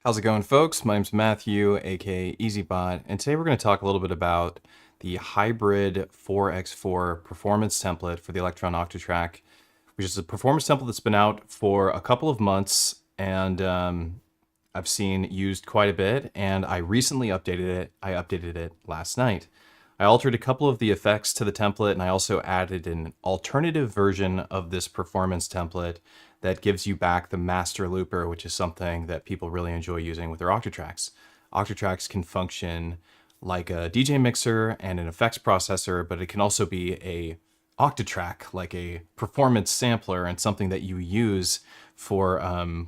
How's it going, folks? My name's Matthew, aka EZBOT, and today we're going to talk a little bit about the hybrid 4x4 performance template for the Elektron Octatrack, which is a performance template that's been out for a couple of months, and I've seen used quite a bit, and I recently updated it. I updated it last night. I altered a couple of the effects to the template, and I also added an alternative version of this performance template that gives you back the master looper, which is something that people really enjoy using with their Octatracks. Octatracks can function like a DJ mixer and an effects processor, but it can also be a Octatrack, like a performance sampler, and something that you use for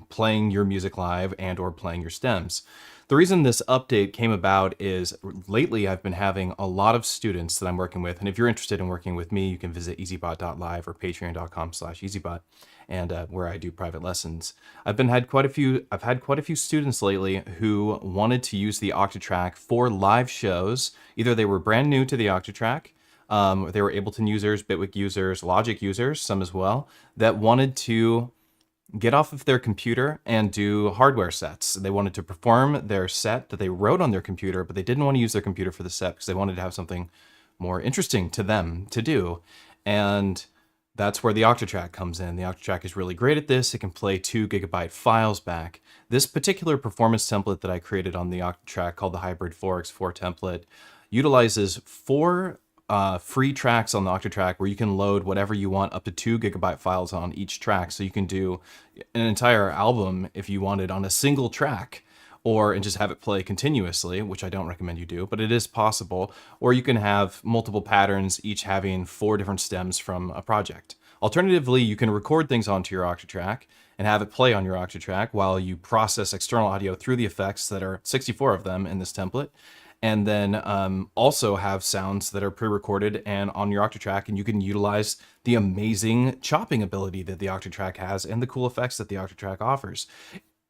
playing your music live and or playing your stems. The reason this update came about is lately I've been having a lot of students that I'm working with, and if you're interested in working with me, you can visit ezbot.live or patreon.com/ezbot, and where I do private lessons. I've had quite a few students lately who wanted to use the Octatrack for live shows. Either they were brand new to the Octatrack, they were Ableton users, Bitwig users, Logic users, some as well, that wanted to get off of their computer and do hardware sets. They wanted to perform their set that they wrote on their computer, but they didn't want to use their computer for the set because they wanted to have something more interesting to them to do. And that's where the Octatrack comes in. The Octatrack is really great at this. It can play 2 GB files back. This particular performance template that I created on the Octatrack, called the Hybrid 4x4 template, utilizes 4 free tracks on the Octatrack where you can load whatever you want, up to 2 GB files on each track. So you can do an entire album if you wanted on a single track, and just have it play continuously, which I don't recommend you do, but it is possible. Or you can have multiple patterns, each having 4 different stems from a project. Alternatively, you can record things onto your Octatrack and have it play on your Octatrack while you process external audio through the effects that are 64 of them in this template. And then also have sounds that are pre-recorded and on your Octatrack, and you can utilize the amazing chopping ability that the Octatrack has and the cool effects that the Octatrack offers.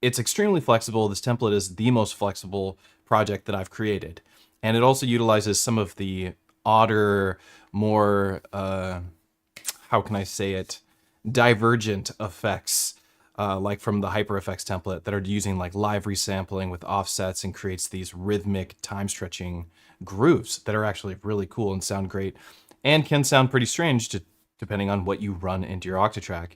It's extremely flexible. This template is the most flexible project that I've created. And it also utilizes some of the odder, more, how can I say it, divergent effects, like from the HyperFX template, that are using like live resampling with offsets and creates these rhythmic time-stretching grooves that are actually really cool and sound great, and can sound pretty strange depending on what you run into your Octatrack.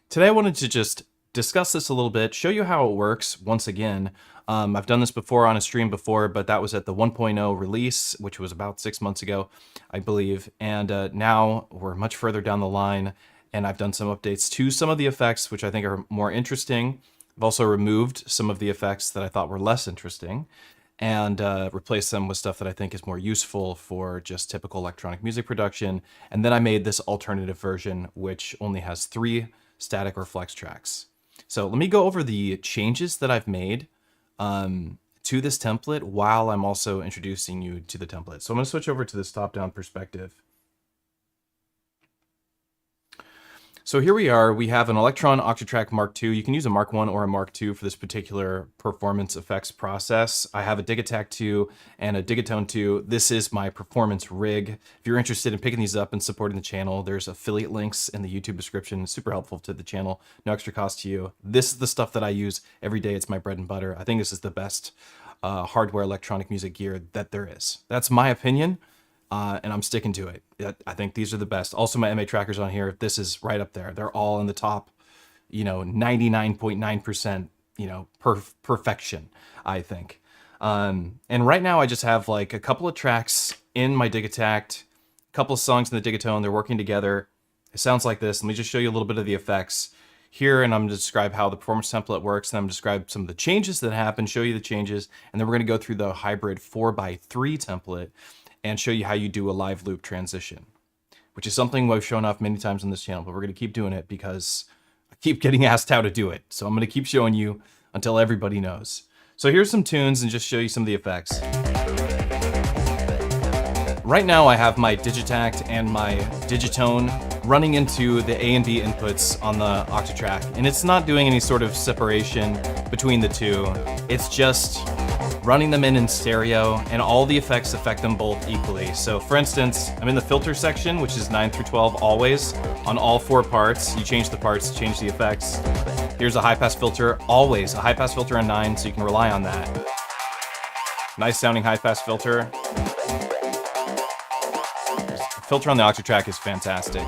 Today I wanted to just discuss this a little bit, show you how it works once again. I've done this before on a stream before, but that was at the 1.0 release, which was about 6 months ago, I believe. And now we're much further down the line, and I've done some updates to some of the effects, which I think are more interesting. I've also removed some of the effects that I thought were less interesting, and replaced them with stuff that I think is more useful for just typical electronic music production. And then I made this alternative version, which only has 3 static or flex tracks. So let me go over the changes that I've made to this template while I'm also introducing you to the template. So I'm going to switch over to this top-down perspective. So here we are. We have an Elektron Octatrack Mark II. You can use a Mark I or a Mark II for this particular performance effects process. I have a Digitac 2 and a Digatone 2. This is my performance rig. If you're interested in picking these up and supporting the channel, there's affiliate links in the YouTube description. It's super helpful to the channel. No extra cost to you. This is the stuff that I use every day. It's my bread and butter. I think this is the best hardware electronic music gear that there is. That's my opinion. And I'm sticking to it. I think these are the best. Also, my MA trackers on here, this is right up there. They're all in the top, 99.9%, perfection, I think. And right now I just have like a couple of tracks in my Digitac, a couple of songs in the Digatone. They're working together. It sounds like this. Let me just show you a little bit of the effects here, and I'm going to describe how the performance template works, and I'm going to describe some of the changes that happen, show you the changes, and then we're going to go through the hybrid 4x3 template and show you how you do a live loop transition, which is something we've shown off many times on this channel, but we're going to keep doing it because I keep getting asked how to do it. So I'm going to keep showing you until everybody knows. So here's some tunes and just show you some of the effects. Right now I have my Digitac and my Digitone running into the A and B inputs on the Octatrack, and it's not doing any sort of separation between the two. It's just running them in stereo, and all the effects affect them both equally. So for instance, I'm in the filter section, which is 9 through 12 always, on all 4 parts. You change the parts, change the effects. Here's a high-pass filter, always a high-pass filter on 9, so you can rely on that. Nice sounding high-pass filter. Filter on the Octatrack is fantastic.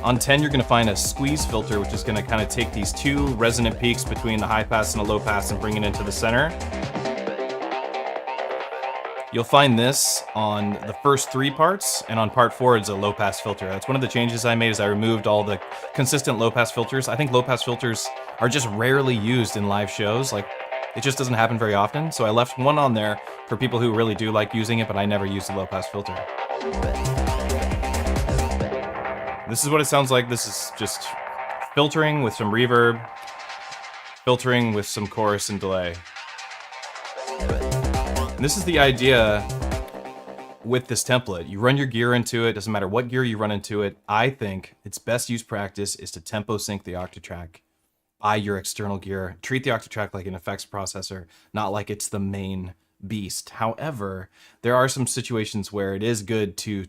On 10, you're gonna find a squeeze filter, which is gonna kind of take these two resonant peaks between the high pass and the low pass and bring it into the center. You'll find this on the first 3 parts, and on part 4, it's a low pass filter. That's one of the changes I made, is I removed all the consistent low pass filters. I think low pass filters are just rarely used in live shows. Like, it just doesn't happen very often. So I left one on there for people who really do like using it, but I never used the low pass filter. This is what it sounds like. This is just filtering with some reverb, filtering with some chorus and delay. And this is the idea with this template. You run your gear into it, doesn't matter what gear you run into it. I think its best use practice is to tempo sync the Octatrack by your external gear. Treat the Octatrack like an effects processor, not like it's the main beast. However, there are some situations where it is good to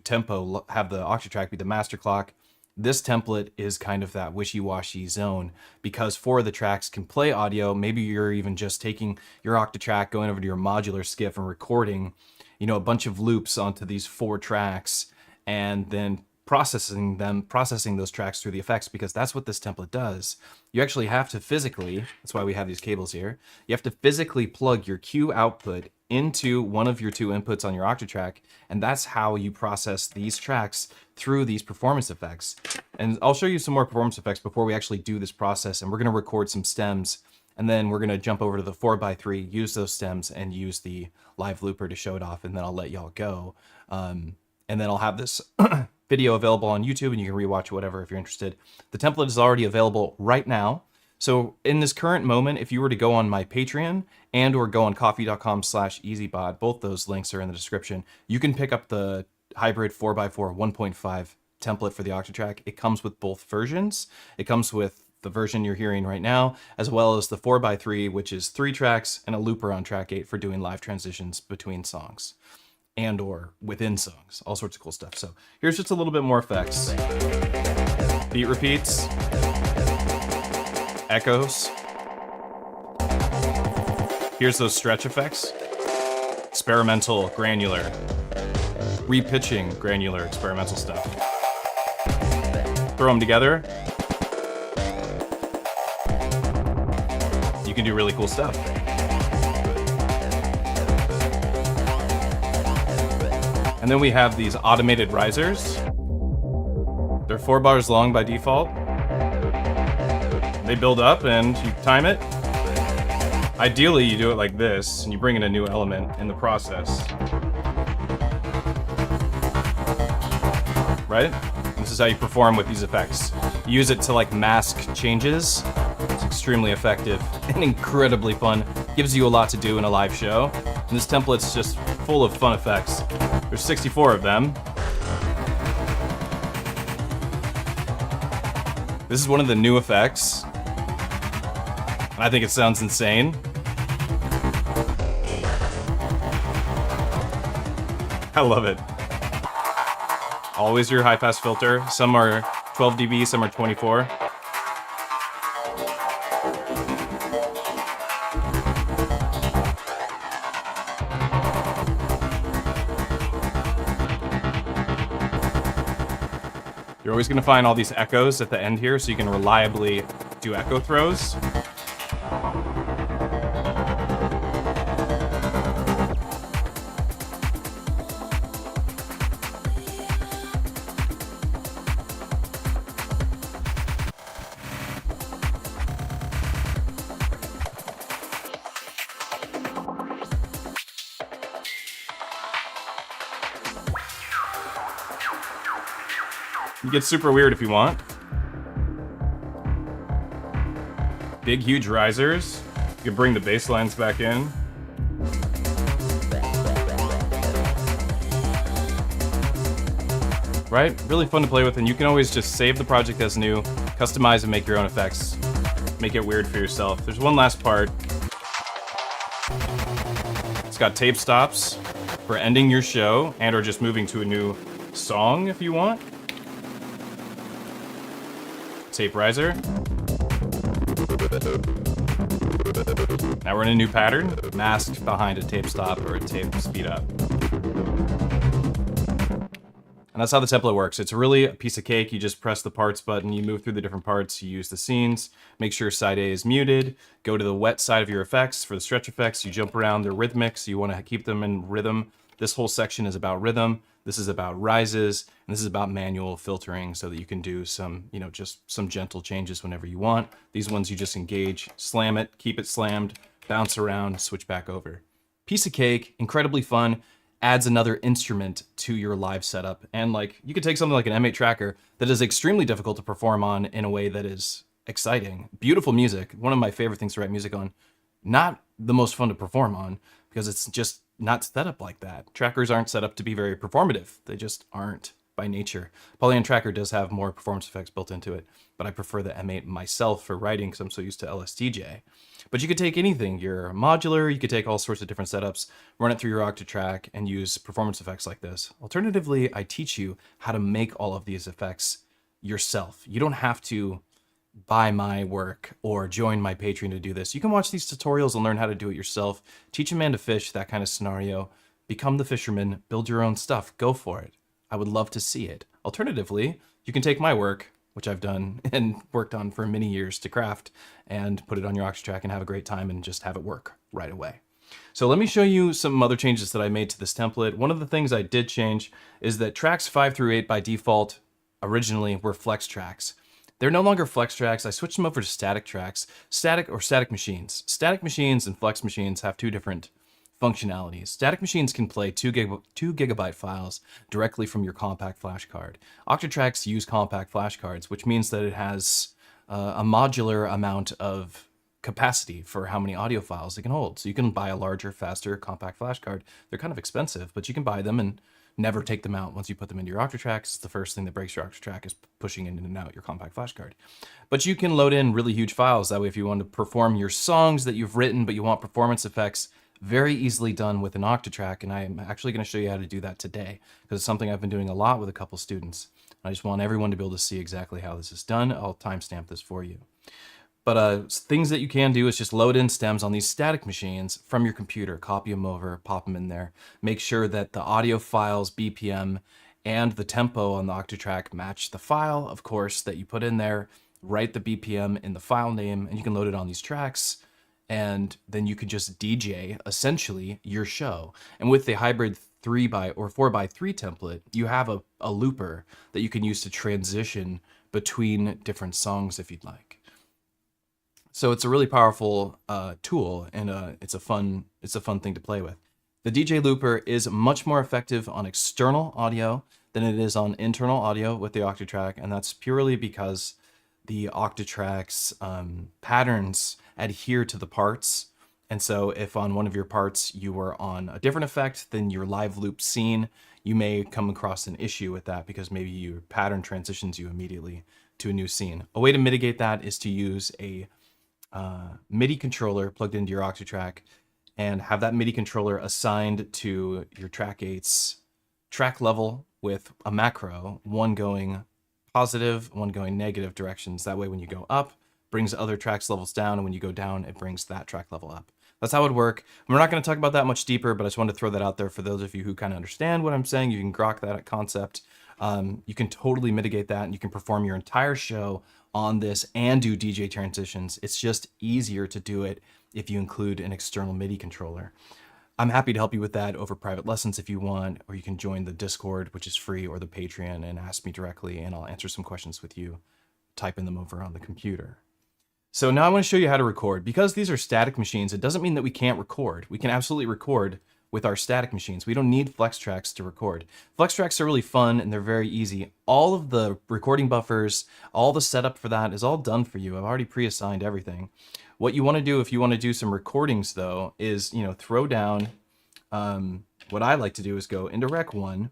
have the Octatrack be the master clock. This template is kind of that wishy-washy zone, because 4 of the tracks can play audio. Maybe you're even just taking your Octatrack, going over to your modular skiff and recording, you know, a bunch of loops onto these 4 tracks, and then processing those tracks through the effects, because that's what this template does. You actually have to physically, that's why we have these cables here, you have to physically plug your cue output into one of your 2 inputs on your Octatrack, and that's how you process these tracks through these performance effects. And I'll show you some more performance effects before we actually do this process, and we're gonna record some stems, and then we're gonna jump over to the 4x3, use those stems, and use the live looper to show it off, and then I'll let y'all go. And then I'll have this video available on YouTube, and you can rewatch whatever if you're interested. The template is already available right now. So in this current moment, if you were to go on my Patreon and or go on coffee.com/EZBOT, both those links are in the description, you can pick up the hybrid 4x4 1.5 template for the Octatrack. It comes with both versions. It comes with the version you're hearing right now, as well as the 4x3, which is 3 tracks and a looper on track 8 for doing live transitions between songs and or within songs, all sorts of cool stuff. So here's just a little bit more effects. Beat repeats, echoes. Here's those stretch effects. Experimental, granular. Repitching, granular, experimental stuff. Throw them together. You can do really cool stuff. And then we have these automated risers. They're 4 bars long by default. They build up and you time it. Ideally, you do it like this, and you bring in a new element in the process. Right? This is how you perform with these effects. You use it to like mask changes. It's extremely effective and incredibly fun. Gives you a lot to do in a live show. And this template's just full of fun effects. There's 64 of them. This is one of the new effects. And I think it sounds insane. I love it. Always your high pass filter. Some are 12 dB, some are 24. You're always going to find all these echoes at the end here, so you can reliably do echo throws. You get super weird if you want. Big, huge risers. You can bring the bass lines back in. Right? Really fun to play with, and you can always just save the project as new, customize and make your own effects. Make it weird for yourself. There's one last part. It's got tape stops for ending your show and or just moving to a new song if you want. Tape riser. Now we're in a new pattern, masked behind a tape stop or a tape speed up. And that's how the template works. It's really a piece of cake. You just press the parts button, you move through the different parts, you use the scenes, make sure side A is muted, go to the wet side of your effects. For the stretch effects, you jump around, they're rhythmic, so you want to keep them in rhythm. This whole section is about rhythm. This is about rises, and this is about manual filtering so that you can do some, just some gentle changes whenever you want. These ones you just engage, slam it, keep it slammed, bounce around, switch back over. Piece of cake, incredibly fun, adds another instrument to your live setup. And you could take something like an M8 tracker that is extremely difficult to perform on in a way that is exciting. Beautiful music, one of my favorite things to write music on. Not the most fun to perform on because it's just not set up like that. Trackers aren't set up to be very performative. They just aren't by nature. Polygon Tracker does have more performance effects built into it, but I prefer the M8 myself for writing because I'm so used to LSTJ. But you could take anything, your modular, you could take all sorts of different setups, run it through your Octatrack and use performance effects like this. Alternatively, I teach you how to make all of these effects yourself. You don't have to buy my work or join my Patreon to do this. You can watch these tutorials and learn how to do it yourself. Teach a man to fish, that kind of scenario. Become the fisherman, build your own stuff, go for it. I would love to see it. Alternatively, you can take my work, which I've done and worked on for many years to craft, and put it on your Octatrack and have a great time and just have it work right away. So let me show you some other changes that I made to this template. One of the things I did change is that tracks 5 through 8 by default originally were flex tracks. They're no longer flex tracks. I switched them over to static tracks, static machines. Static machines and flex machines have two different functionalities. Static machines can play 2 gigabyte files directly from your compact flash card. Octatracks use compact flash cards, which means that it has a modular amount of capacity for how many audio files it can hold. So you can buy a larger, faster compact flash card. They're kind of expensive, but you can buy them and never take them out once you put them into your Octatrack. It's the first thing that breaks your Octatrack is pushing in and out your compact flash card. But you can load in really huge files. That way, if you want to perform your songs that you've written, but you want performance effects, very easily done with an Octatrack. And I'm actually going to show you how to do that today because it's something I've been doing a lot with a couple students. I just want everyone to be able to see exactly how this is done. I'll timestamp this for you. But things that you can do is just load in stems on these static machines from your computer, copy them over, pop them in there. Make sure that the audio files, BPM, and the tempo on the Octatrack match the file, of course, that you put in there. Write the BPM in the file name, and you can load it on these tracks. And then you can just DJ, essentially, your show. And with the hybrid 3x or 4x3 template, you have a looper that you can use to transition between different songs if you'd like. So it's a really powerful tool, and it's a fun thing to play with. The DJ looper is much more effective on external audio than it is on internal audio with the Octatrack, and that's purely because the Octatrack's patterns adhere to the parts. And so if on one of your parts you were on a different effect than your live loop scene, you may come across an issue with that because maybe your pattern transitions you immediately to a new scene. A way to mitigate that is to use a MIDI controller plugged into your Octatrack and have that MIDI controller assigned to your track 8's track level with a macro, one going positive, one going negative directions. That way when you go up, brings other tracks levels down, and when you go down, it brings that track level up. That's how it would work. We're not going to talk about that much deeper, but I just wanted to throw that out there for those of you who kind of understand what I'm saying. You can grok that concept. You can totally mitigate that, and you can perform your entire show on this and do DJ transitions. It's just easier to do it if you include an external MIDI controller. I'm happy to help you with that over private lessons if you want, or you can join the Discord, which is free, or the Patreon and ask me directly, and I'll answer some questions with you, typing them over on the computer. So now I want to show you how to record. Because these are static machines, it doesn't mean that we can't record. We can absolutely record with our static machines. We don't need flex tracks to record. Flex tracks are really fun and they're very easy. All of the recording buffers, all the setup for that is all done for you. I've already pre-assigned everything. What you want to do if you want to do some recordings though is, throw down, what I like to do is go into rec 1,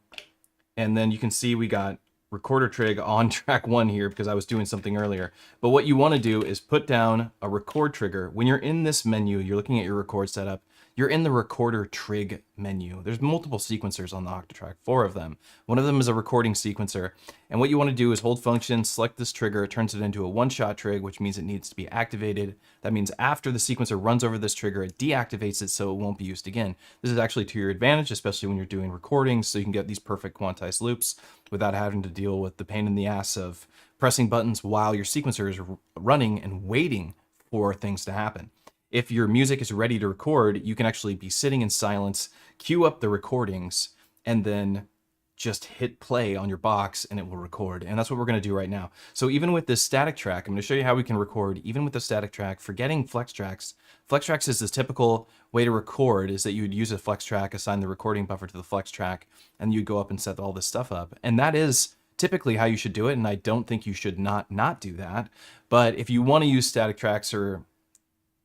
and then you can see we got recorder trig on track 1 here because I was doing something earlier. But what you want to do is put down a record trigger. When you're in this menu, you're looking at your record setup, you're in the recorder trig menu. There's multiple sequencers on the Octatrack, 4 of them. One of them is a recording sequencer. And what you want to do is hold function, select this trigger, it turns it into a one-shot trig, which means it needs to be activated. That means after the sequencer runs over this trigger, it deactivates it so it won't be used again. This is actually to your advantage, especially when you're doing recordings, so you can get these perfect quantized loops without having to deal with the pain in the ass of pressing buttons while your sequencer is running and waiting for things to happen. If your music is ready to record, you can actually be sitting in silence, queue up the recordings, and then just hit play on your box and it will record. And that's what we're going to do right now. So even with this static track, I'm going to show you how we can record even with the static track, forgetting flex tracks. Flex tracks is this typical way to record, is that you would use a flex track, assign the recording buffer to the flex track, and you'd go up and set all this stuff up. And that is typically how you should do it. And I don't think you should not do that. But if you want to use static tracks, or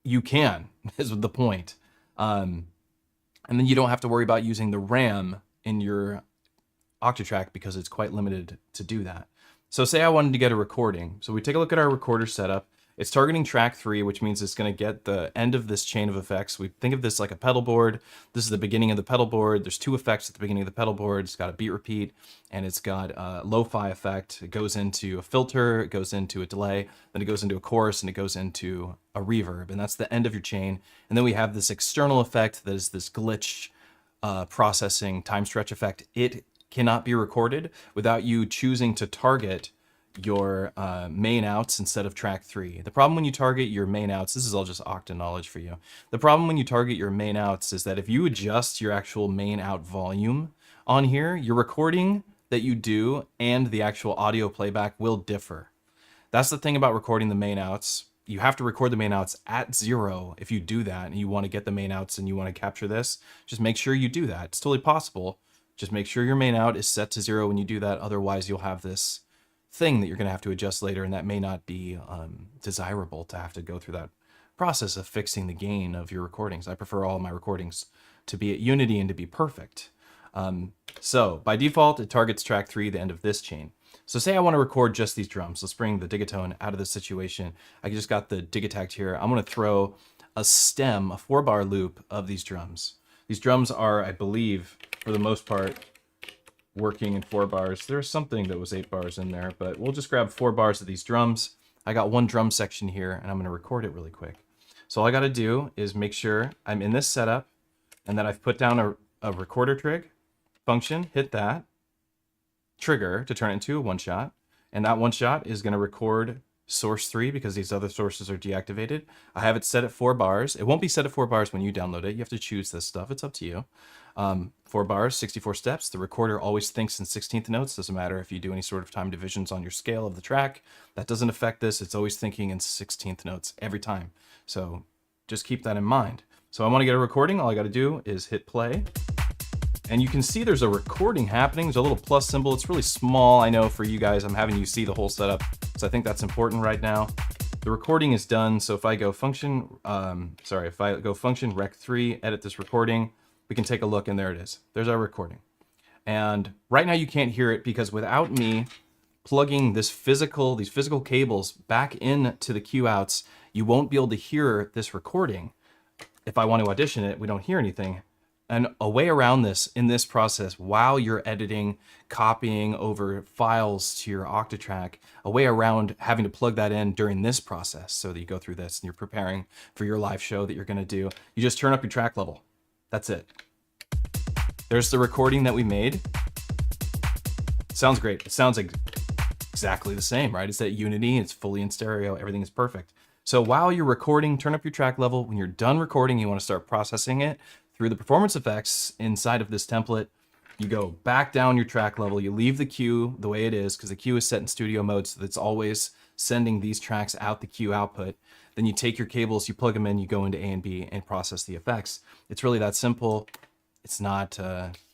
you can, is the point. And then you don't have to worry about using the RAM in your Octatrack because it's quite limited to do that. So say I wanted to get a recording. So we take a look at our recorder setup. It's targeting track 3, which means it's going to get the end of this chain of effects. We think of this like a pedal board. This is the beginning of the pedal board. There's 2 effects at the beginning of the pedal board. It's got a beat repeat, and it's got a lo-fi effect. It goes into a filter, it goes into a delay, then it goes into a chorus, and it goes into a reverb. And that's the end of your chain. And then we have this external effect that is this glitch processing time stretch effect. It cannot be recorded without you choosing to target your main outs instead of track 3. The problem when you target your main outs, this is all just Octa knowledge for you. The problem when you target your main outs is that if you adjust your actual main out volume on here, your recording that you do and the actual audio playback will differ. That's the thing about recording the main outs. You have to record the main outs at 0 if you do that and you want to get the main outs and you want to capture this. Just make sure you do that. It's totally possible. Just make sure your main out is set to 0 when you do that. Otherwise, you'll have this thing that you're going to have to adjust later, and that may not be desirable to have to go through that process of fixing the gain of your recordings. I prefer all my recordings to be at unity and to be perfect. So by default, it targets track 3, the end of this chain. So say I want to record just these drums. Let's bring the digatone out of the situation. I just got the digitact here. I'm going to throw a stem, a 4-bar loop of these drums. These drums are, I believe, for the most part, working in 4 bars. There's something that was 8 bars in there, but we'll just grab 4 bars of these drums. I got one drum section here, and I'm going to record it really quick. So all I got to do is make sure I'm in this setup and that I've put down a recorder trig function, hit that, trigger to turn it into a one-shot, and that one-shot is going to record source 3 because these other sources are deactivated. I have it set at 4 bars. It won't be set at 4 bars when you download it. You have to choose this stuff. It's up to you. 4 bars, 64 steps. The recorder always thinks in 16th notes. Doesn't matter if you do any sort of time divisions on your scale of the track. That doesn't affect this. It's always thinking in 16th notes every time. So just keep that in mind. So I want to get a recording. All I got to do is hit play. And you can see there's a recording happening. There's a little plus symbol. It's really small. I know for you guys, I'm having you see the whole setup. So I think that's important right now. The recording is done. So if I go function, if I go function rec 3, edit this recording, we can take a look, and there it is. There's our recording. And right now you can't hear it because without me plugging these physical cables back into the Q outs, you won't be able to hear this recording. If I want to audition it, we don't hear anything. And a way around this in this process, while you're editing, copying over files to your Octatrack, a way around having to plug that in during this process so that you go through this and you're preparing for your live show that you're going to do, you just turn up your track level. That's it. There's the recording that we made. Sounds great. It sounds like exactly the same, right? It's at unity, it's fully in stereo, everything is perfect. So while you're recording, turn up your track level. When you're done recording, you want to start processing it through the performance effects inside of this template. You go back down your track level, you leave the queue the way it is because the queue is set in studio mode, so that's always sending these tracks out the queue output. Then you take your cables, you plug them in, you go into A and B and process the effects. It's really that simple. It's not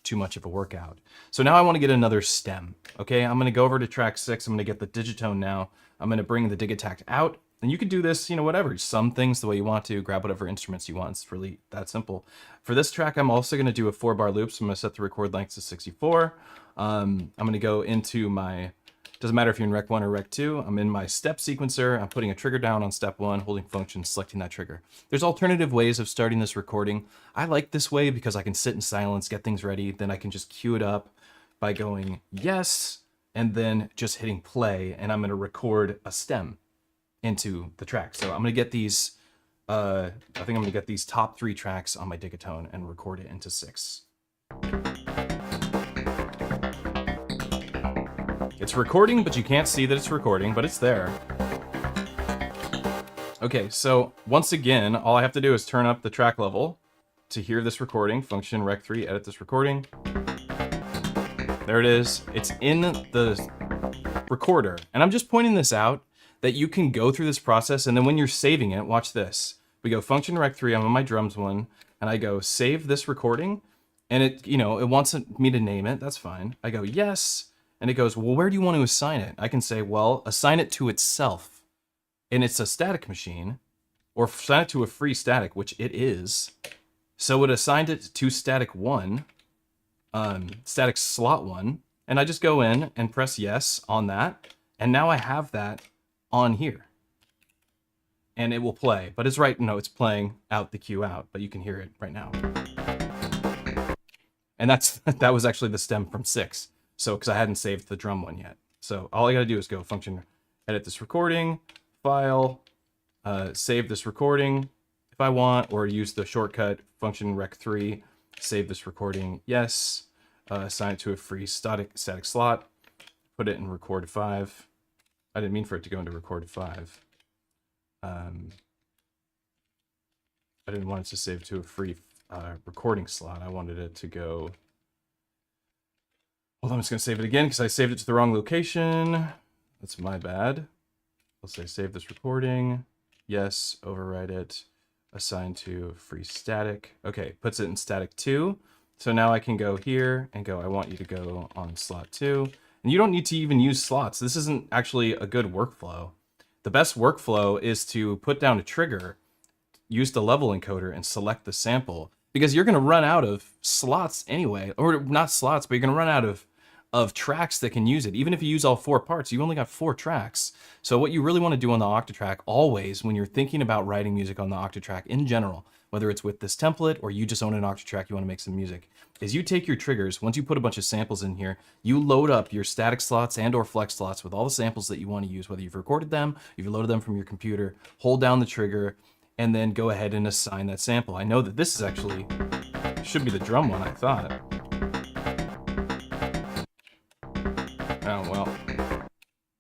too much of a workout. So now I want to get another stem. Okay, I'm going to go over to track 6. I'm going to get the digitone now. I'm going to bring the digitact out. And you could do this, whatever, sum things the way you want to, grab whatever instruments you want. It's really that simple. For this track, I'm also going to do a 4-bar loop. So I'm going to set the record length to 64. I'm going to go into my Doesn't matter if you're in Rec 1 or Rec 2. I'm in my step sequencer. I'm putting a trigger down on step 1, holding function, selecting that trigger. There's alternative ways of starting this recording. I like this way because I can sit in silence, get things ready. Then I can just cue it up by going yes, and then just hitting play. And I'm going to record a stem into the track. So I'm going to get these, I think I'm going to get these top 3 tracks on my Digatone and record it into 6. It's recording, but you can't see that it's recording, but it's there. Okay, so once again, all I have to do is turn up the track level to hear this recording. Function Rec 3, edit this recording. There it is. It's in the recorder. And I'm just pointing this out that you can go through this process, and then when you're saving it, watch this. We go Function Rec 3, I'm on my drums one, and I go save this recording, and it, you know, it wants me to name it. That's fine. I go yes. And it goes, well, where do you want to assign it? I can say, well, assign it to itself. And it's a static machine, or assign it to a free static, which it is. So it assigned it to static 1, static slot 1. And I just go in and press yes on that. And now I have that on here. And it will play. But it's right, no, it's playing out the cue out, but you can hear it right now. And that was actually the stem from 6. So, because I hadn't saved the drum one yet. So all I gotta do is go function, edit this recording, file, save this recording if I want, or use the shortcut function Rec 3, save this recording, yes, assign it to a free static slot, put it in record 5. I didn't mean for it to go into record 5. I didn't want it to save to a free recording slot. I wanted it to go. Hold on, I'm just gonna save it again because I saved it to the wrong location. That's my bad. I'll say save this recording. Yes, overwrite it. Assign to free static. Okay, puts it in static 2. So now I can go here and go, I want you to go on slot 2. And you don't need to even use slots. This isn't actually a good workflow. The best workflow is to put down a trigger, use the level encoder, and select the sample. Because you're gonna run out of slots anyway. Or not slots, but you're gonna run out of tracks that can use it. Even if you use all 4 parts, you only got 4 tracks. So what you really want to do on the Octatrack always, when you're thinking about writing music on the Octatrack in general, whether it's with this template or you just own an Octatrack, you want to make some music, is you take your triggers, once you put a bunch of samples in here, you load up your static slots and or flex slots with all the samples that you want to use, whether you've recorded them, you've loaded them from your computer, hold down the trigger, and then go ahead and assign that sample. I know that this is actually, should be the drum one, I thought. Oh, well,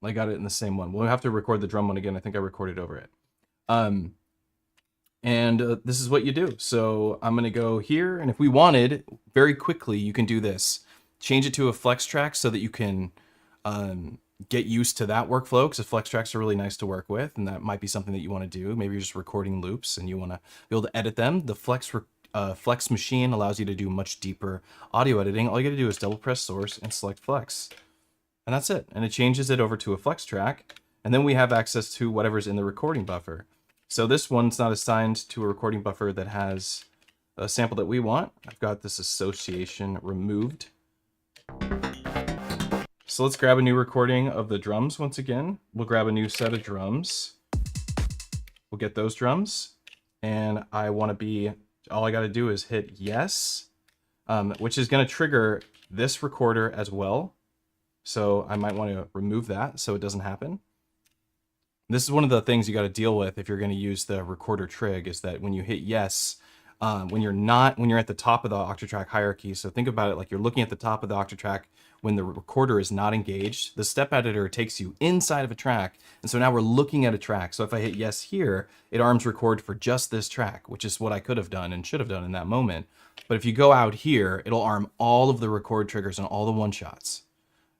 I got it in the same one. We'll have to record the drum one again. I think I recorded over it. This is what you do. So I'm going to go here. And if we wanted, very quickly, you can do this. Change it to a flex track so that you can get used to that workflow, because the flex tracks are really nice to work with. And that might be something that you want to do. Maybe you're just recording loops and you want to be able to edit them. The flex machine allows you to do much deeper audio editing. All you got to do is double press source and select flex. And that's it. And it changes it over to a flex track. And then we have access to whatever's in the recording buffer. So this one's not assigned to a recording buffer that has a sample that we want. I've got this association removed. So let's grab a new recording of the drums once again. We'll grab a new set of drums. We'll get those drums. And I want to be, all I got to do is hit yes, which is going to trigger this recorder as well. So I might want to remove that so it doesn't happen. This is one of the things you got to deal with if you're going to use the recorder trig, is that when you hit yes, when you're at the top of the Octatrack hierarchy, so think about it like you're looking at the top of the Octatrack when the recorder is not engaged, the step editor takes you inside of a track. And so now we're looking at a track. So if I hit yes here, it arms record for just this track, which is what I could have done and should have done in that moment. But if you go out here, it'll arm all of the record triggers and all the one-shots.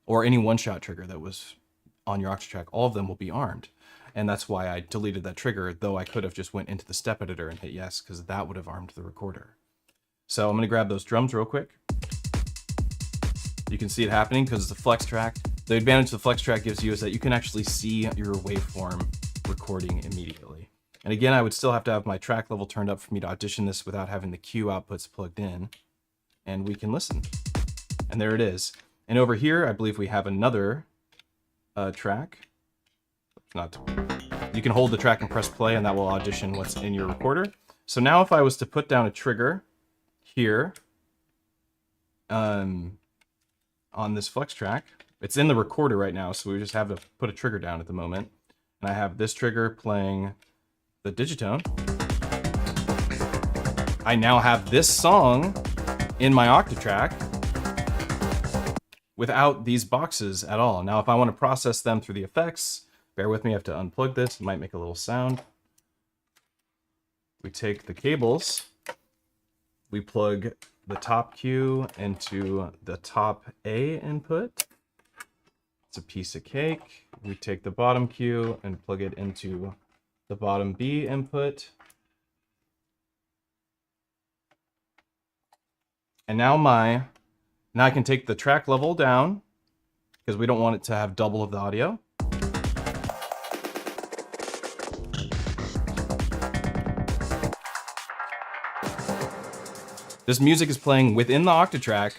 Or any one-shot trigger that was on your Octatrack, all of them will be armed. And that's why I deleted that trigger, though I could have just went into the step editor and hit yes, because that would have armed the recorder. So I'm going to grab those drums real quick. You can see it happening because it's a flex track. The advantage the flex track gives you is that you can actually see your waveform recording immediately. And again, I would still have to have my track level turned up for me to audition this without having the cue outputs plugged in. And we can listen. And there it is. And over here, I believe we have another track. Not. You can hold the track and press play, and that will audition what's in your recorder. So now if I was to put down a trigger here on this flex track, it's in the recorder right now, so we just have to put a trigger down at the moment. And I have this trigger playing the digitone. I now have this song in my Octatrack without these boxes at all. Now, if I want to process them through the effects, bear with me, I have to unplug this. It might make a little sound. We take the cables, we plug the top Q into the top A input. It's a piece of cake. We take the bottom Q and plug it into the bottom B input. And now I can take the track level down because we don't want it to have double of the audio. This music is playing within the Octatrack,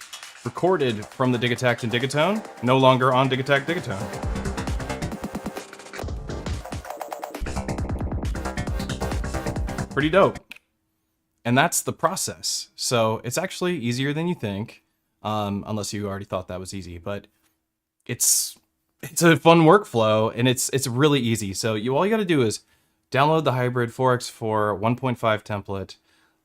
recorded from the Digitact and Digatone, no longer on Digitact Digatone. Pretty dope. And that's the process. So it's actually easier than you think, unless you already thought that was easy. But it's a fun workflow, and it's really easy. So all you got to do is download the hybrid 4x4 1.5 template,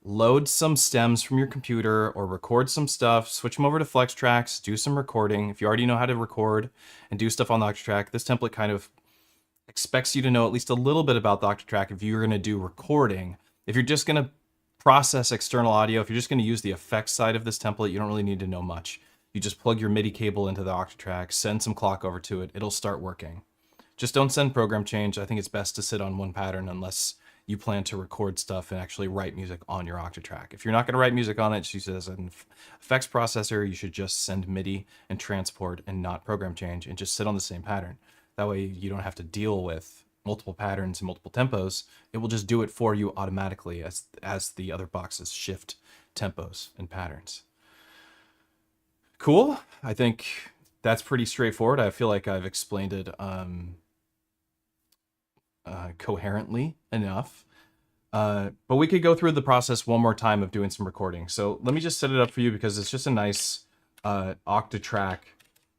load some stems from your computer or record some stuff, switch them over to Flex Tracks, do some recording. If you already know how to record and do stuff on the Octatrack, this template kind of expects you to know at least a little bit about the Octatrack if you're going to do recording. If you're just going to process external audio, if you're just going to use the effects side of this template, you don't really need to know much. You just plug your MIDI cable into the Octatrack, send some clock over to it, it'll start working. Just don't send program change. I think it's best to sit on one pattern unless you plan to record stuff and actually write music on your Octatrack. If you're not going to write music on it, just use it as an effects processor. You should just send MIDI and transport and not program change and just sit on the same pattern. That way you don't have to deal with multiple patterns and multiple tempos. It will just do it for you automatically as the other boxes shift tempos and patterns. Cool. I think that's pretty straightforward. I feel like I've explained it coherently enough. But we could go through the process one more time of doing some recording. So let me just set it up for you because it's just a nice Octatrack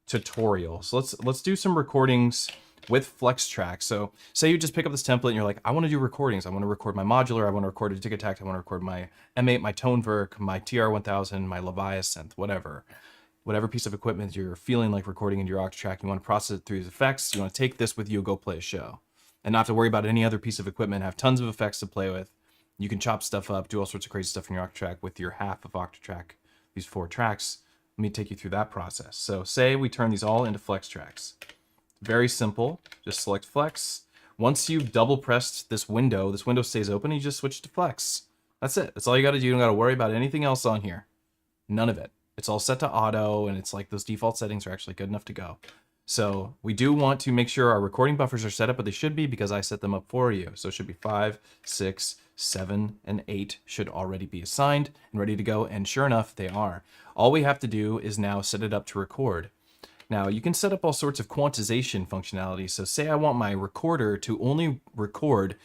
tutorial. So let's do some recordings with Flex Track. So say you just pick up this template and you're like, I want to do recordings. I want to record my modular. I want to record a Digitact. I want to record my M8, my Toneverk, my TR1000, my Leviasynth, whatever piece of equipment you're feeling like recording in your Octatrack. You want to process it through the effects. You want to take this with you, go play a show, and not have to worry about any other piece of equipment. Have tons of effects to play with. You can chop stuff up, do all sorts of crazy stuff in your Octatrack with your half of Octatrack, these 4 tracks. Let me take you through that process. So say we turn these all into Flex Tracks. Very simple. Just select Flex. Once you've double pressed this window stays open, and you just switch to Flex. That's it. That's all you got to do. You don't got to worry about anything else on here. None of it. It's all set to auto, and it's like those default settings are actually good enough to go. So we do want to make sure our recording buffers are set up, but they should be because I set them up for you. So it should be 5, 6, 7, and 8 should already be assigned and ready to go. And sure enough, they are. All we have to do is now set it up to record. Now you can set up all sorts of quantization functionality. So say I want my recorder to only record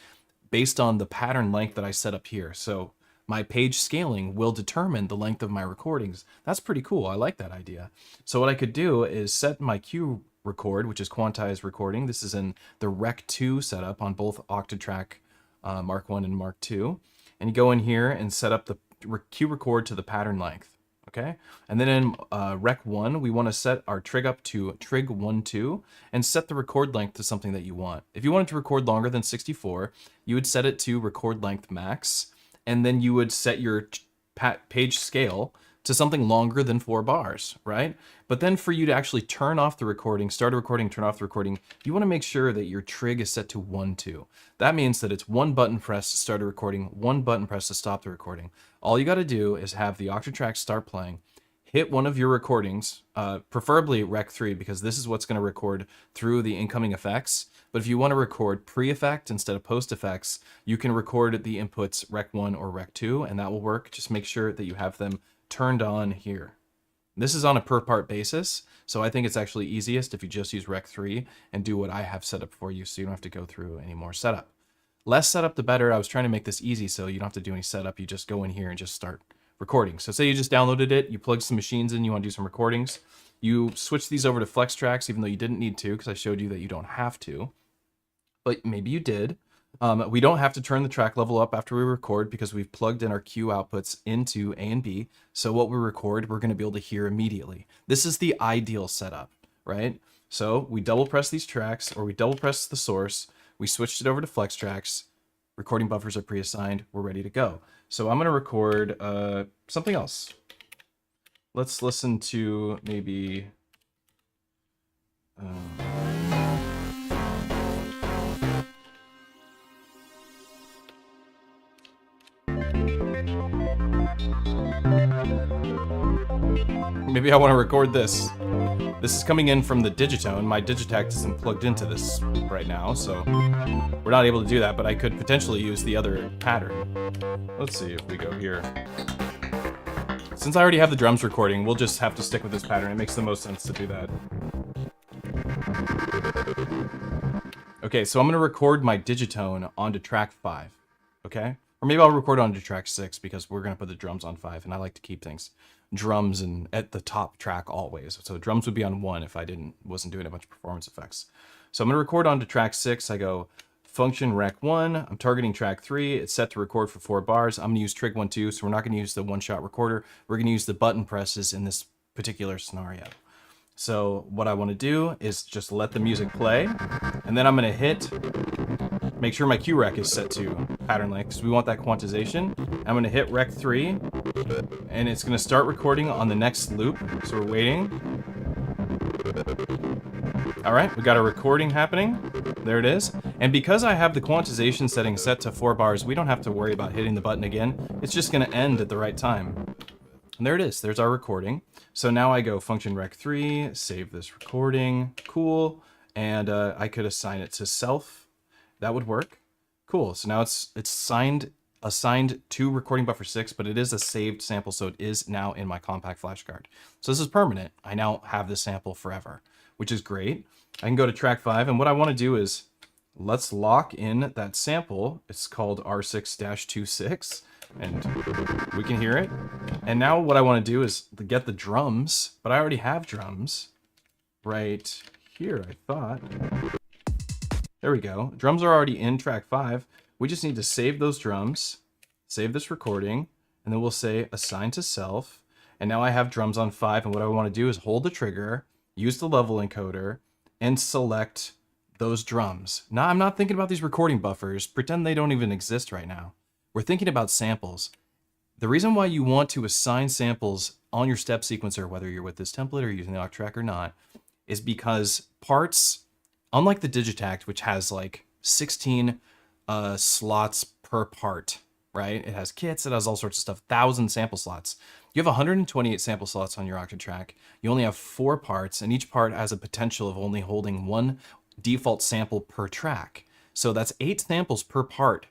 based on the pattern length that I set up here. So my page scaling will determine the length of my recordings. That's pretty cool. I like that idea. So what I could do is set my Q record, which is quantized recording. This is in the Rec 2 setup on both Octatrack Mark 1 and Mark 2. And you go in here and set up the Q record to the pattern length. Okay, and then in Rec 1, we want to set our trig up to trig 1.2 and set the record length to something that you want. If you wanted to record longer than 64, you would set it to record length max, and then you would set your page scale to something longer than 4 bars, right? But then for you to actually turn off the recording, start a recording, turn off the recording, you want to make sure that your trig is set to 1.2. That means that it's 1 button press to start a recording, 1 button press to stop the recording. All you got to do is have the Octatrack start playing, hit one of your recordings, preferably Rec 3, because this is what's going to record through the incoming effects. But if you want to record pre-effect instead of post-effects, you can record the inputs Rec 1 or Rec 2, and that will work. Just make sure that you have them turned on here. This is on a per part basis, so I think it's actually easiest if you just use Rec 3 and do what I have set up for you, so you don't have to go through any more setup. Less setup, the better. I was trying to make this easy so you don't have to do any setup. You just go in here and just start recording. So say you just downloaded it, you plug some machines in, you want to do some recordings. You switch these over to flex tracks, even though you didn't need to, because I showed you that you don't have to. But maybe you did. We don't have to turn the track level up after we record because we've plugged in our Q outputs into A and B. So what we record, we're going to be able to hear immediately. This is the ideal setup, right? So we double press these tracks, or we double press the source. We switched it over to flex tracks. Recording buffers are pre-assigned. We're ready to go. So I'm going to record something else. Let's listen to maybe... maybe I want to record this. This is coming in from the Digitone. My Digitact isn't plugged into this right now, so we're not able to do that, but I could potentially use the other pattern. Let's see if we go here. Since I already have the drums recording, we'll just have to stick with this pattern. It makes the most sense to do that. Okay, so I'm going to record my Digitone onto track 5, okay? Or maybe I'll record onto track 6 because we're going to put the drums on 5, and I like to keep things drums and at the top track always. So drums would be on 1 if I wasn't doing a bunch of performance effects. So I'm going to record onto track 6. I go function rec 1. I'm targeting track 3. It's set to record for 4 bars. I'm going to use trig 1 2, so we're not going to use the one-shot recorder. We're going to use the button presses in this particular scenario. So what I want to do is just let the music play, and then I'm going to make sure my Q rec is set to pattern length because we want that quantization. I'm going to hit rec 3, and it's going to start recording on the next loop. So we're waiting. All right, we got a recording happening. There it is. And because I have the quantization setting set to 4 bars, we don't have to worry about hitting the button again. It's just going to end at the right time. And there it is. There's our recording. So now I go function rec 3, save this recording. Cool. And I could assign it to self. That would work. Cool. So now it's assigned to recording buffer 6, but it is a saved sample, so it is now in my compact flash card. So this is permanent. I now have this sample forever, which is great. I can go to track 5, and what I want to do is let's lock in that sample. It's called R6-26, and we can hear it. And now what I want to do is get the drums, but I already have drums right here, I thought. There we go. Drums are already in track 5. We just need to save those drums, save this recording, and then we'll say assign to self. And now I have drums on 5, and what I want to do is hold the trigger, use the level encoder, and select those drums. Now, I'm not thinking about these recording buffers. Pretend they don't even exist right now. We're thinking about samples. The reason why you want to assign samples on your step sequencer, whether you're with this template or using the Octatrack or not, is because parts, unlike the Digitact, which has like 16 slots per part, right? It has kits, it has all sorts of stuff, 1,000 sample slots. You have 128 sample slots on your Octatrack. You only have 4 parts, and each part has a potential of only holding 1 default sample per track. So that's 8 samples per part.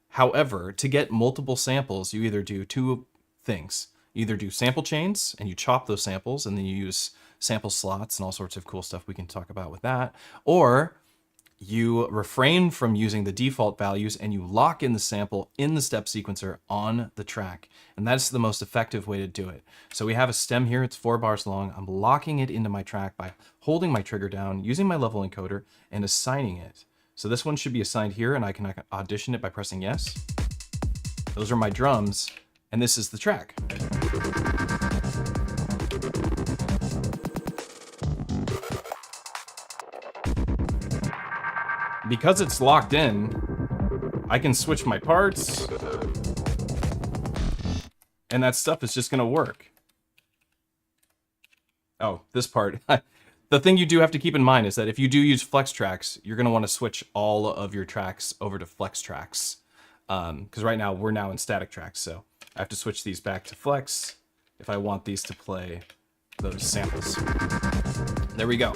However, to get multiple samples, you either do 2 things. You either do sample chains, and you chop those samples, and then you use sample slots and all sorts of cool stuff we can talk about with that, or you refrain from using the default values and you lock in the sample in the step sequencer on the track. And that's the most effective way to do it. So we have a stem here, it's 4 bars long. I'm locking it into my track by holding my trigger down, using my level encoder, and assigning it. So this one should be assigned here, and I can audition it by pressing yes. Those are my drums, and this is the track. Because it's locked in, I can switch my parts, and that stuff is just going to work. Oh, this part. The thing you do have to keep in mind is that if you do use flex tracks, you're going to want to switch all of your tracks over to flex tracks. Because right now, we're now in static tracks, so I have to switch these back to flex if I want these to play those samples. There we go.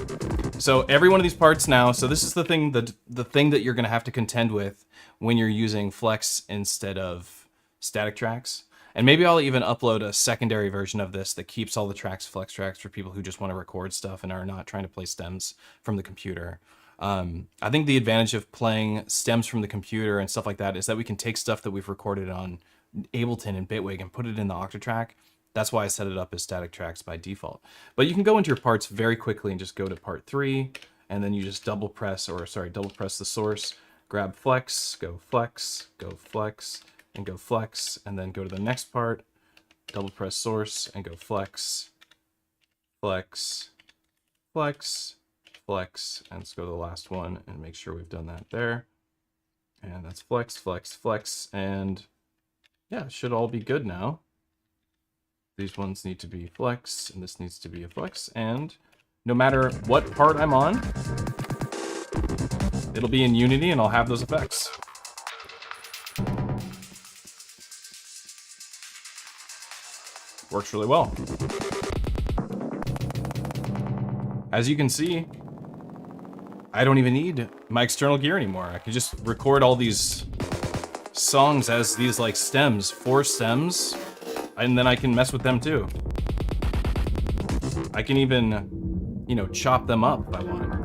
So every one of these parts now, so this is the thing that you're going to have to contend with when you're using flex instead of static tracks. And maybe I'll even upload a secondary version of this that keeps all the tracks, flex tracks, for people who just want to record stuff and are not trying to play stems from the computer. I think the advantage of playing stems from the computer and stuff like that is that we can take stuff that we've recorded on Ableton and Bitwig and put it in the Octatrack. That's why I set it up as static tracks by default. But you can go into your parts very quickly and just go to part 3, and then you just double press the source, grab flex, go flex, and go flex, and then go to the next part, double press source, and go flex, flex, flex, flex, and let's go to the last one and make sure we've done that there. And that's flex, flex, flex, and yeah, it should all be good now. These ones need to be flex, and this needs to be a flex, and no matter what part I'm on, it'll be in Unity and I'll have those effects. Works really well. As you can see, I don't even need my external gear anymore. I can just record all these songs as these like stems, 4 stems, and then I can mess with them too. I can even, you know, chop them up if I want.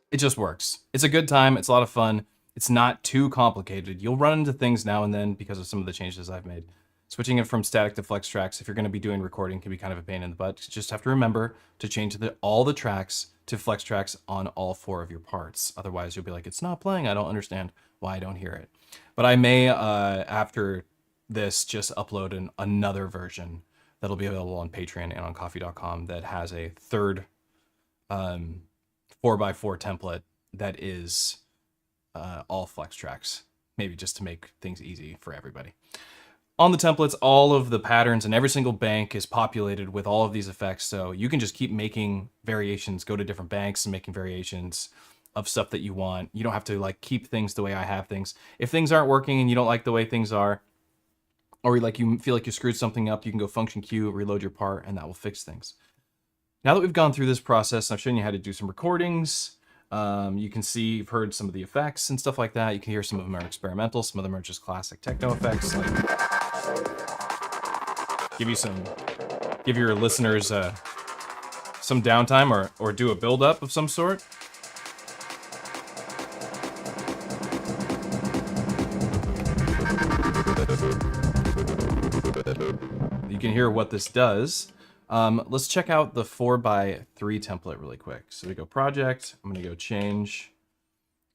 It just works. It's a good time. It's a lot of fun. It's not too complicated. You'll run into things now and then because of some of the changes I've made. Switching it from static to flex tracks, if you're going to be doing recording, can be kind of a pain in the butt. You just have to remember to change all the tracks to flex tracks on all 4 of your parts. Otherwise, you'll be like, it's not playing. I don't understand why I don't hear it. But I may, after this, just upload another version that'll be available on Patreon and on Ko-fi.com that has a third 4x4 template that is all flex tracks, maybe just to make things easy for everybody. On the templates, all of the patterns and every single bank is populated with all of these effects, so you can just keep making variations, go to different banks and making variations of stuff that you want. You don't have to like keep things the way I have things. If things aren't working and you don't like the way things are, or like you feel like you screwed something up, you can go function Q, reload your part, and that will fix things. Now that we've gone through this process, I've shown you how to do some recordings. You can see, you've heard some of the effects and stuff like that. You can hear some of them are experimental, some of them are just classic techno effects. Like give your listeners some downtime or do a build-up of some sort. You can hear what this does. Let's check out the 4x3 template really quick. So we go project, I'm gonna go change,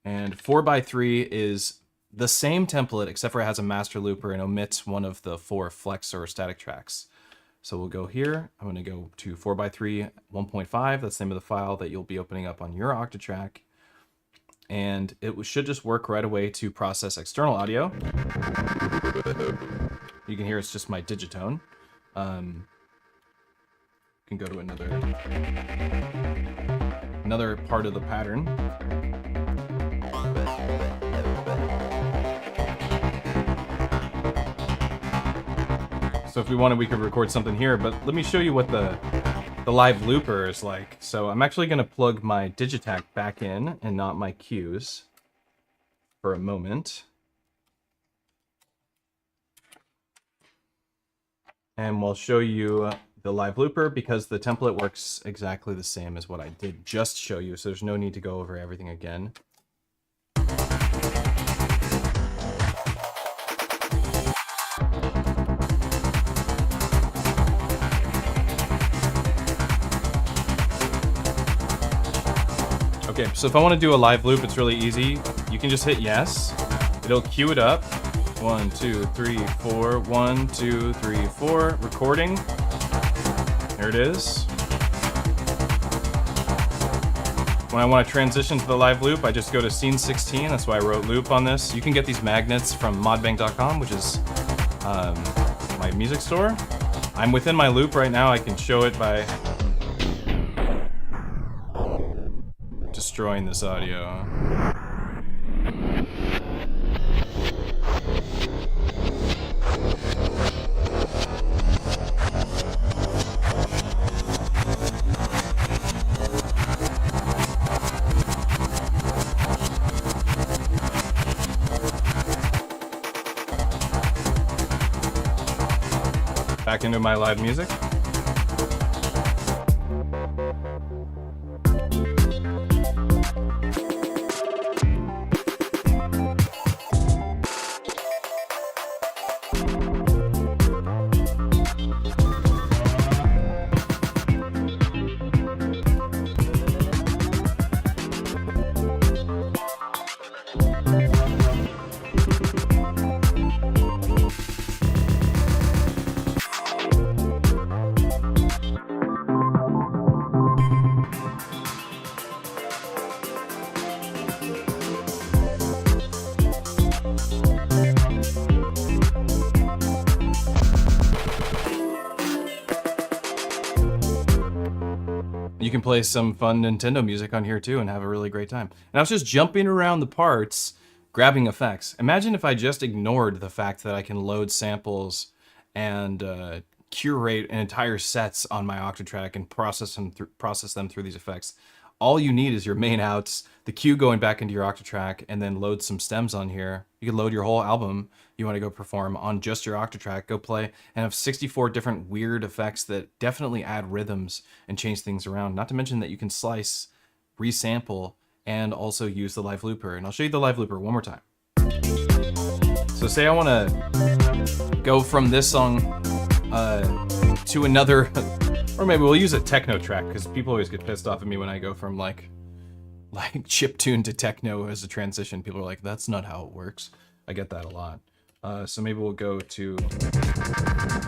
and 4x3 is the same template except for it has a master looper and omits one of the 4 flex or static tracks. So we'll go here, I'm gonna go to 4x3 1.5, that's the name of the file that you'll be opening up on your Octatrack. And it should just work right away to process external audio. You can hear it's just my digitone. Can go to another part of the pattern. So if we wanted, we could record something here, but let me show you what the live looper is like. So I'm actually going to plug my Digitac back in and not my cues for a moment. And we'll show you the live looper because the template works exactly the same as what I did just show you, so there's no need to go over everything again. Okay, so if I want to do a live loop, it's really easy. You can just hit yes. It'll queue it up. 1, 2, 3, 4, 1, 2, 3, 4, recording. There it is. When I want to transition to the live loop, I just go to scene 16. That's why I wrote loop on this. You can get these magnets from modbang.com, which is my music store. I'm within my loop right now. I can show it by destroying this audio. Back into my live music. You can play some fun Nintendo music on here too and have a really great time. And I was just jumping around the parts, grabbing effects. Imagine if I just ignored the fact that I can load samples and curate entire sets on my Octatrack and process them through these effects. All you need is your main outs, the cue going back into your Octatrack, and then load some stems on here. You can load your whole album you want to go perform on just your Octatrack, go play, and have 64 different weird effects that definitely add rhythms and change things around. Not to mention that you can slice, resample, and also use the live looper. And I'll show you the live looper one more time. So say I want to go from this song to another, or maybe we'll use a techno track, because people always get pissed off at me when I go from like chiptune to techno as a transition. People are like, that's not how it works. I get that a lot. So maybe we'll go to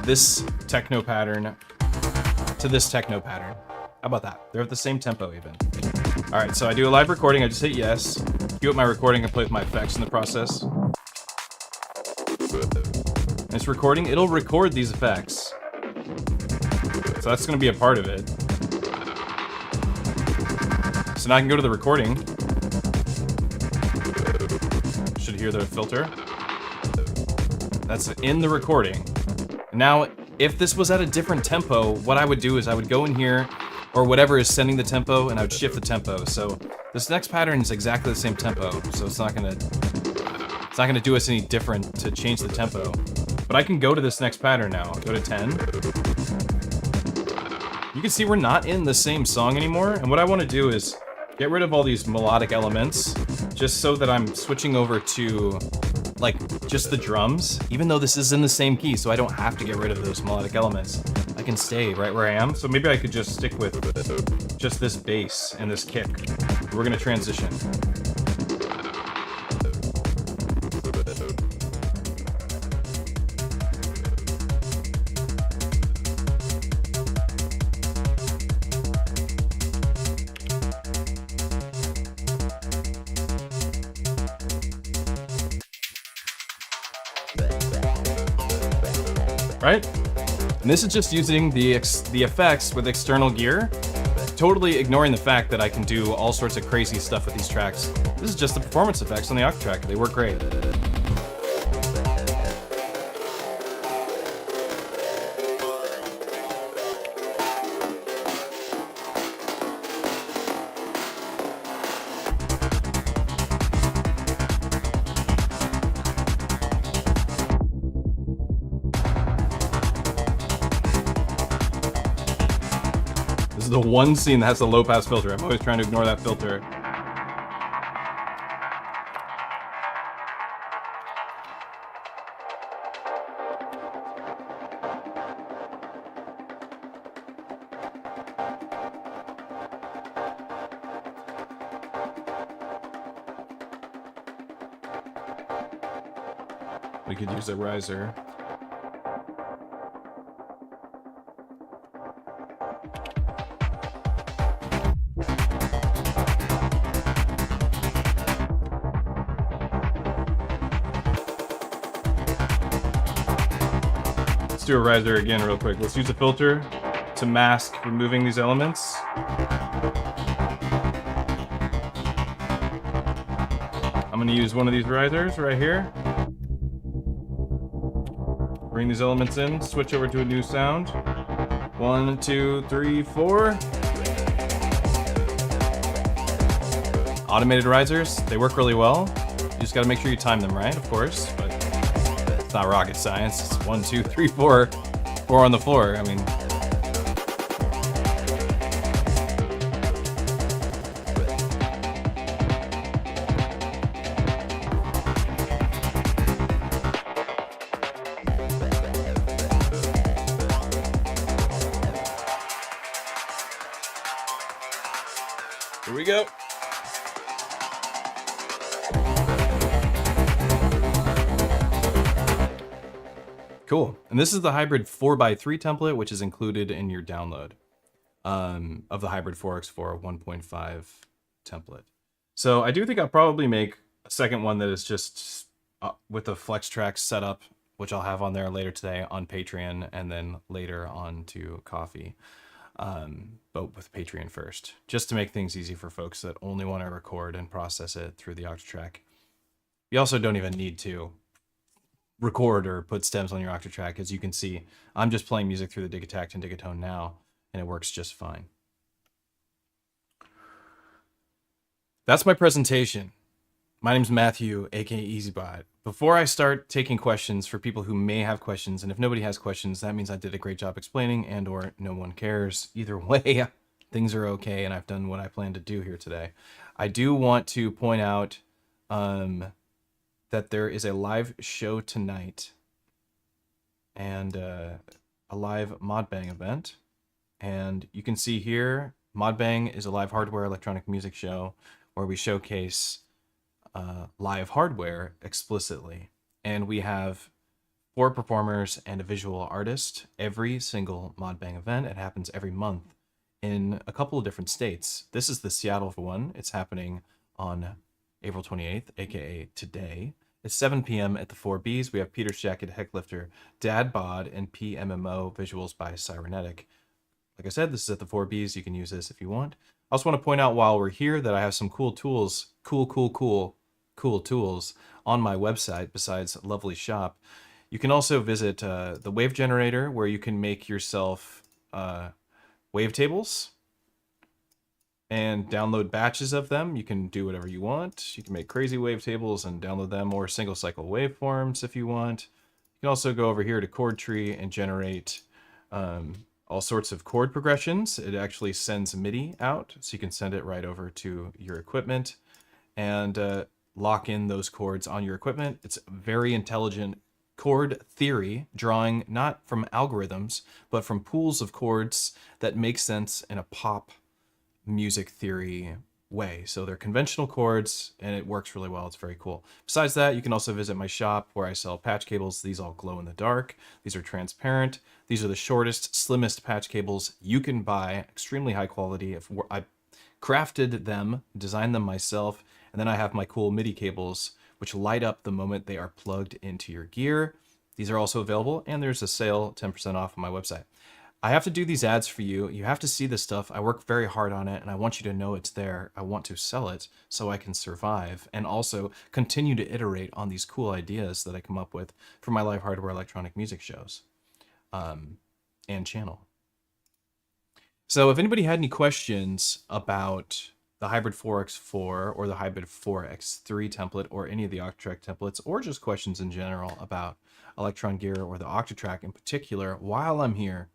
this techno pattern to this techno pattern. How about that? They're at the same tempo even. All right, so I do a live recording. I just hit yes. Cue up my recording and play with my effects in the process. And it's recording. It'll record these effects. So that's going to be a part of it. So now I can go to the recording. Should hear the filter. That's in the recording. Now, if this was at a different tempo, what I would do is I would go in here, or whatever is sending the tempo, and I would shift the tempo. So this next pattern is exactly the same tempo, so it's not gonna do us any different to change the tempo. But I can go to this next pattern now. Go to 10. You can see we're not in the same song anymore, and what I want to do is get rid of all these melodic elements, just so that I'm switching over to like just the drums, even though this is in the same key, so I don't have to get rid of those melodic elements. I can stay right where I am. So maybe I could just stick with just this bass and this kick. We're gonna transition. Right? And this is just using the effects with external gear, totally ignoring the fact that I can do all sorts of crazy stuff with these tracks. This is just the performance effects on the Octatrack. They work great. This is the one scene that has the low pass filter. I'm always trying to ignore that filter. We could use a riser. Let's do a riser again real quick. Let's use a filter to mask removing these elements. I'm going to use one of these risers right here. Bring these elements in, switch over to a new sound. 1, 2, 3, 4. Automated risers, they work really well. You just gotta make sure you time them right, of course, but it's not rocket science. It's 1, 2, 3, 4, 4 on the floor. I mean, here we go. Cool. And this is the hybrid 4x3 template, which is included in your download of the hybrid 4x4 1.5 template. So I do think I'll probably make a second one that is just with the flex tracks setup, which I'll have on there later today on Patreon and then later on to Coffee. But with Patreon first, just to make things easy for folks that only want to record and process it through the Octatrack. You also don't even need to record or put stems on your Octatrack. As you can see, I'm just playing music through the Digitact and Digatone now, and it works just fine. That's my presentation. My name's Matthew, aka EZBOT. Before I start taking questions for people who may have questions, and if nobody has questions, that means I did a great job explaining and or no one cares. Either way, things are okay, and I've done what I plan to do here today. I do want to point out that there is a live show tonight and a live Modbang event. And you can see here, Modbang is a live hardware electronic music show where we showcase live hardware explicitly. And we have 4 performers and a visual artist every single Modbang event. It happens every month in a couple of different states. This is the Seattle one. It's happening on April 28th, aka today. It's 7 p.m. at the 4Bs. We have Peter's Jacket, Hecklifter, Dad Bod, and PMMO visuals by Cybernetic. Like I said, this is at the 4Bs. You can use this if you want. I also want to point out while we're here that I have some cool tools, cool tools on my website besides Lovely Shop. You can also visit the Wave Generator, where you can make yourself wavetables and download batches of them. You can do whatever you want. You can make crazy wavetables and download them, or single cycle waveforms if you want. You can also go over here to Chord Tree and generate all sorts of chord progressions. It actually sends MIDI out, so you can send it right over to your equipment and lock in those chords on your equipment. It's very intelligent chord theory, drawing not from algorithms, but from pools of chords that make sense in a pop music theory way. So they're conventional chords and it works really well. It's very cool. Besides that, you can also visit my shop where I sell patch cables. These all glow in the dark. These are transparent. These are the shortest, slimmest patch cables you can buy. Extremely high quality. I crafted them, designed them myself, and then I have my cool MIDI cables which light up the moment they are plugged into your gear. These are also available, and there's a sale 10% off on my website. I have to do these ads for you. You have to see this stuff. I work very hard on it, and I want you to know it's there. I want to sell it so I can survive and also continue to iterate on these cool ideas that I come up with for my live hardware electronic music shows and channel. So if anybody had any questions about the hybrid 4x4 or the hybrid 4x3 template or any of the Octatrack templates, or just questions in general about Elektron gear or the Octatrack in particular, while I'm here,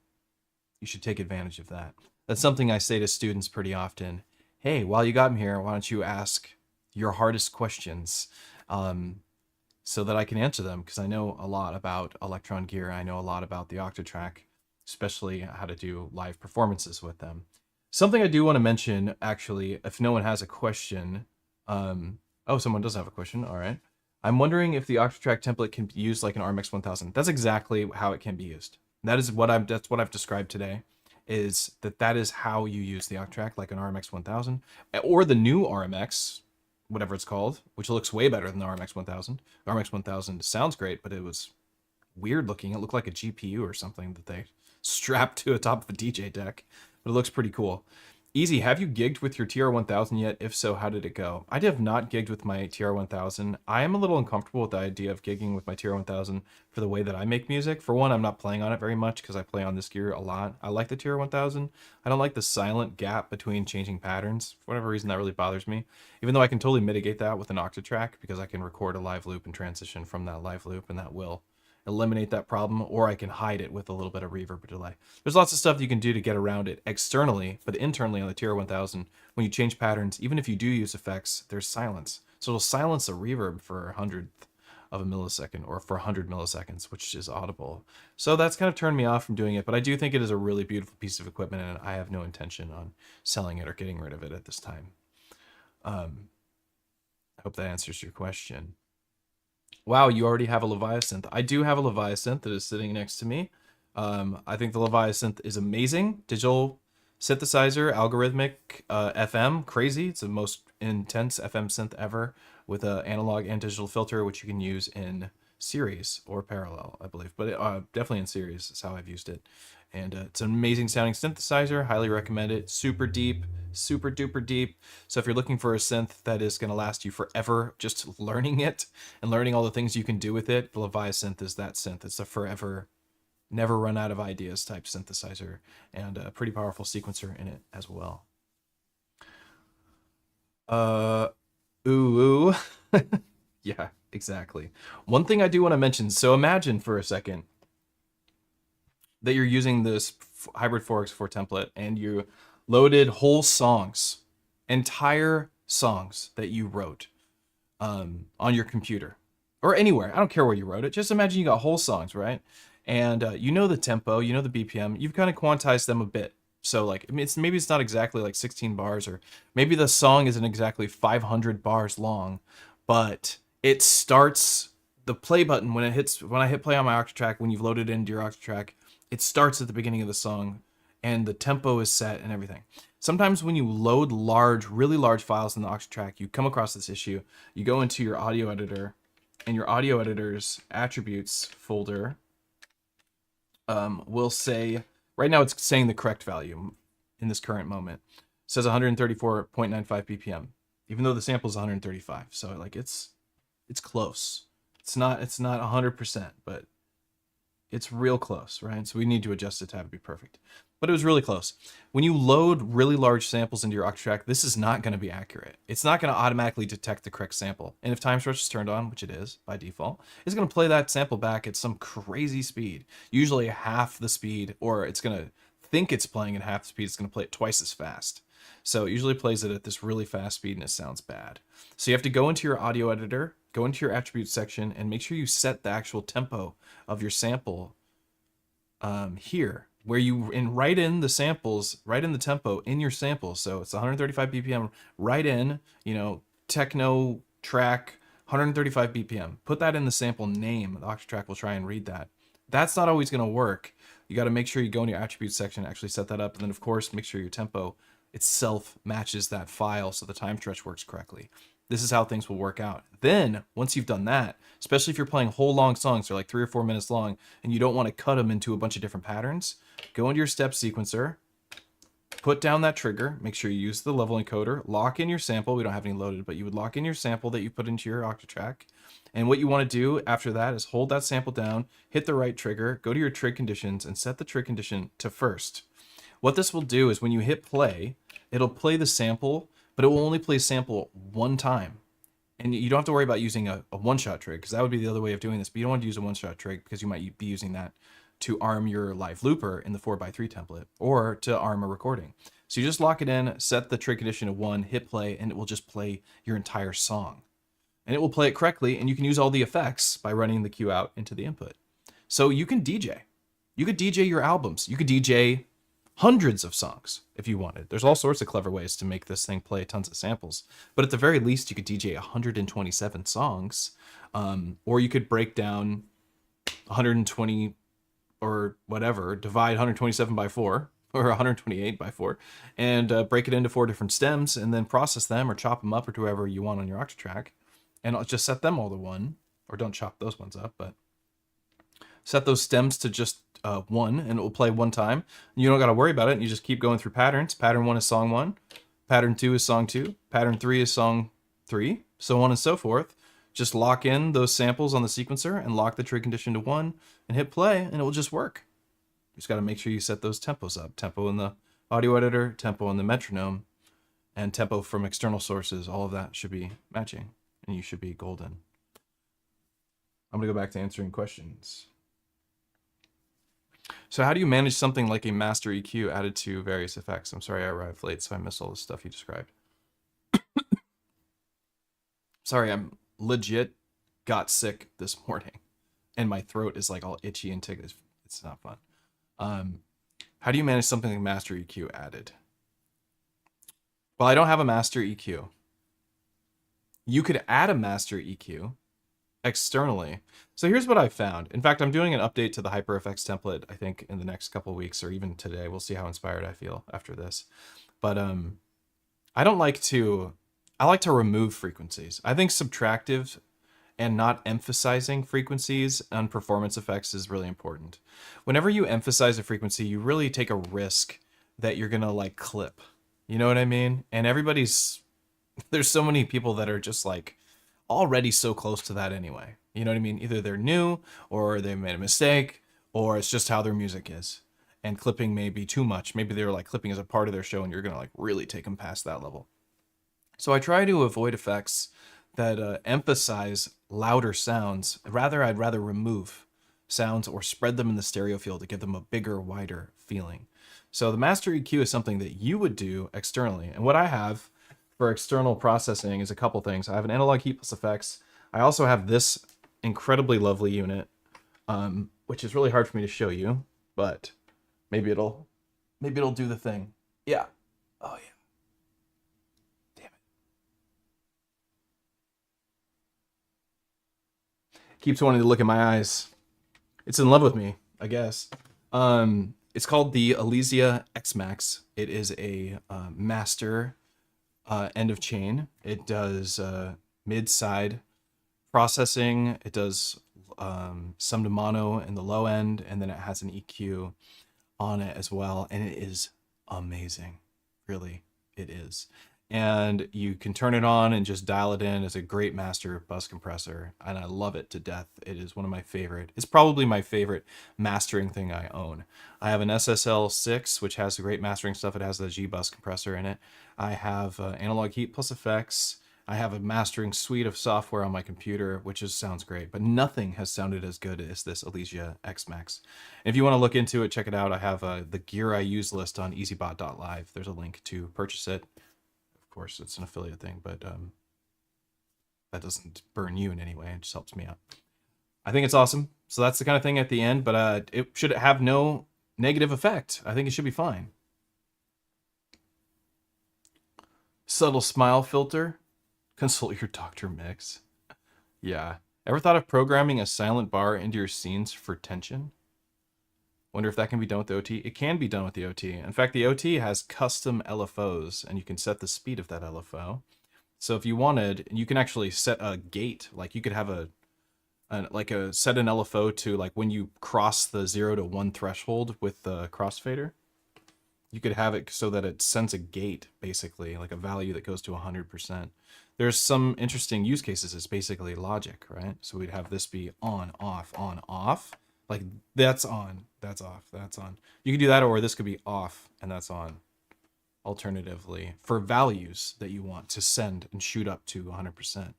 you should take advantage of that. That's something I say to students pretty often. Hey, while you got me here, why don't you ask your hardest questions so that I can answer them? Because I know a lot about Elektron gear. I know a lot about the Octatrack, especially how to do live performances with them. Something I do want to mention, actually, if no one has a question. Oh, someone does have a question. All right. I'm wondering if the Octatrack template can be used like an RMX 1000. That's exactly how it can be used. That's what I've described today, is that is how you use the Octatrack, like an RMX 1000 or the new RMX, whatever it's called, which looks way better than the RMX 1000. The RMX 1000 sounds great, but it was weird looking. It looked like a GPU or something that they strapped to the top of a DJ deck, but it looks pretty cool. Easy, have you gigged with your TR-1000 yet? If so, how did it go? I have not gigged with my TR-1000. I am a little uncomfortable with the idea of gigging with my TR-1000 for the way that I make music. For one, I'm not playing on it very much because I play on this gear a lot. I like the TR-1000. I don't like the silent gap between changing patterns. For whatever reason, that really bothers me. Even though I can totally mitigate that with an Octatrack because I can record a live loop and transition from that live loop, and that will eliminate that problem, or I can hide it with a little bit of reverb or delay. There's lots of stuff that you can do to get around it externally, but internally on the TR-1000, when you change patterns, even if you do use effects, there's silence. So it'll silence a reverb for 1/100th of a millisecond, or for 100 milliseconds, which is audible. So that's kind of turned me off from doing it, but I do think it is a really beautiful piece of equipment, and I have no intention on selling it or getting rid of it at this time. I hope that answers your question. Wow, you already have a Leviathan. I do have a Leviathan that is sitting next to me. I think the Leviathan is amazing. Digital synthesizer, algorithmic, FM, crazy. It's the most intense FM synth ever with an analog and digital filter, which you can use in series or parallel, I believe. But definitely in series is how I've used it. And it's an amazing sounding synthesizer. Highly recommend it. Super deep, super duper deep. So if you're looking for a synth that is going to last you forever, just learning it and learning all the things you can do with it, the Leviathan is that synth. It's a forever, never run out of ideas type synthesizer, and a pretty powerful sequencer in it as well. Ooh. Yeah, exactly. One thing I do want to mention, so imagine for a second that you're using this hybrid 4x4 template and you loaded whole songs, entire songs that you wrote on your computer or anywhere. I don't care where you wrote it. Just imagine you got whole songs, right? And you know the tempo, you know the BPM, you've kind of quantized them a bit. So like, I mean, maybe it's not exactly like 16 bars, or maybe the song isn't exactly 500 bars long, but it starts, the play button when I hit play on my Octatrack, when you've loaded into your Octatrack, it starts at the beginning of the song and the tempo is set and everything. Sometimes when you load really large files in the Octatrack, you come across this issue. You go into your audio editor, and your audio editor's attributes folder will say, right now it's saying the correct value in this current moment. It says 134.95 BPM, even though the sample is 135. So like it's close. It's not 100%, but it's real close, right? So we need to adjust it to have it be perfect. But it was really close. When you load really large samples into your Octatrack, this is not going to be accurate. It's not going to automatically detect the correct sample. And if time stretch is turned on, which it is by default, it's going to play that sample back at some crazy speed, usually half the speed, or it's going to think it's playing at half the speed. It's going to play it twice as fast. So it usually plays it at this really fast speed, and it sounds bad. So you have to go into your audio editor, go into your attributes section, and make sure you set the actual tempo of your sample here, where you write in the samples, write in the tempo in your samples. So it's 135 BPM, write in, techno track, 135 BPM. Put that in the sample name. The Octatrack will try and read that. That's not always going to work. You got to make sure you go in your attributes section and actually set that up. And then, of course, make sure your tempo itself matches that file so the time stretch works correctly. This is how things will work out. Then, once you've done that, especially if you're playing whole long songs, they're like 3 or 4 minutes long, and you don't want to cut them into a bunch of different patterns, go into your step sequencer, put down that trigger, make sure you use the level encoder, lock in your sample. We don't have any loaded, but you would lock in your sample that you put into your Octatrack. And what you want to do after that is hold that sample down, hit the right trigger, go to your trig conditions, and set the trig condition to first. What this will do is when you hit play, it'll play the sample, but it will only play sample one time. And you don't have to worry about using a one-shot trig, because that would be the other way of doing this. But you don't want to use a one-shot trig because you might be using that to arm your live looper in the 4x3 template, or to arm a recording. So you just lock it in, set the trig condition to 1, hit play, and it will just play your entire song. And it will play it correctly, and you can use all the effects by running the cue out into the input. So you can DJ. You could DJ your albums. You could DJ hundreds of songs if you wanted. There's all sorts of clever ways to make this thing play tons of samples. But at the very least, you could DJ 127 songs, or you could break down 120 or whatever, divide 127 by 4, or 128 by 4, and break it into 4 different stems, and then process them or chop them up or do whatever you want on your Octatrack, and I'll just set them all to 1, or don't chop those ones up, but set those stems to just 1, and it will play 1 time. You don't got to worry about it. You just keep going through patterns. Pattern 1 is song 1. Pattern 2 is song 2. Pattern 3 is song 3. So on and so forth. Just lock in those samples on the sequencer and lock the trig condition to 1 and hit play, and it will just work. You just got to make sure you set those tempos up. Tempo in the audio editor, tempo in the metronome, and tempo from external sources. All of that should be matching, and you should be golden. I'm going to go back to answering questions. So how do you manage something like a master EQ added to various effects? I'm sorry I arrived late, so I missed all the stuff you described. Sorry, I'm legit got sick this morning, and my throat is like all itchy and tickled. It's not fun. How do you manage something like master EQ added? Well, I don't have a master EQ. You could add a master EQ externally. So here's what I found. In fact, I'm doing an update to the HyperFX template, I think, in the next couple of weeks, or even today. We'll see how inspired I feel after this. But I like to remove frequencies. I think subtractive and not emphasizing frequencies on performance effects is really important. Whenever you emphasize a frequency, you really take a risk that you're gonna like clip. You know what I mean? And there's so many people that are just like already so close to that anyway. You know what I mean? Either they're new, or they made a mistake, or it's just how their music is. And clipping may be too much. Maybe they're like clipping as a part of their show, and you're gonna like really take them past that level. So I try to avoid effects that emphasize louder sounds. I'd rather remove sounds or spread them in the stereo field to give them a bigger, wider feeling. So the master EQ is something that you would do externally. And what I have for external processing is a couple things. I have an analog heat plus effects. I also have this incredibly lovely unit, which is really hard for me to show you, but maybe it'll do the thing. Yeah. Oh yeah. Damn it. Keeps wanting to look in my eyes. It's in love with me, I guess. It's called the Elysia X-Max. It is a master end of chain. It does mid-side processing. It does some to mono in the low end, and then it has an EQ on it as well. And it is amazing. Really, it is. And you can turn it on and just dial it in as a great master bus compressor. And I love it to death. It is one of my favorite. It's probably my favorite mastering thing I own. I have an SSL6, which has the great mastering stuff. It has the G bus compressor in it. I have analog heat plus effects. I have a mastering suite of software on my computer, which sounds great, but nothing has sounded as good as this Elysia X-Max. And if you want to look into it, check it out. I have the gear I use list on EZBOT.live. There's a link to purchase it. Of course, it's an affiliate thing, but that doesn't burn you in any way. It just helps me out. I think it's awesome. So that's the kind of thing at the end, but it should have no negative effect. I think it should be fine. Subtle smile filter. Consult your doctor mix. Yeah. Ever thought of programming a silent bar into your scenes for tension? Wonder if that can be done with the OT. It can be done with the OT. In fact, the OT has custom LFOs, and you can set the speed of that LFO. So if you wanted, you can actually set a gate. Like you could have set an LFO to like when you cross the 0 to 1 threshold with the crossfader. You could have it so that it sends a gate, basically, like a value that goes to 100%. There's some interesting use cases. It's basically logic, right? So we'd have this be on, off. Like that's on, that's off, that's on. You could do that, or this could be off and that's on. Alternatively, for values that you want to send and shoot up to 100%.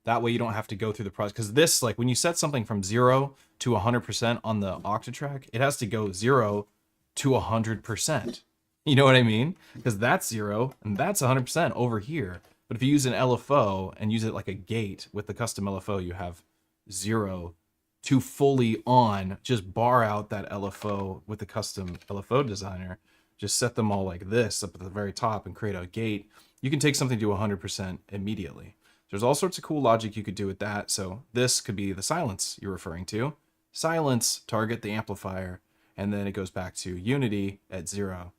That way you don't have to go through the process. Because this, like when you set something from 0 to 100% on the Octatrack, it has to go 0 to 100%. You know what I mean? Because that's 0 and that's 100% over here. But if you use an LFO and use it like a gate with the custom LFO, you have 0 to fully on. Just bar out that LFO with the custom LFO designer. Just set them all like this up at the very top and create a gate. You can take something to 100% immediately. There's all sorts of cool logic you could do with that. So this could be the silence you're referring to. Silence, target the amplifier, and then it goes back to unity at 0.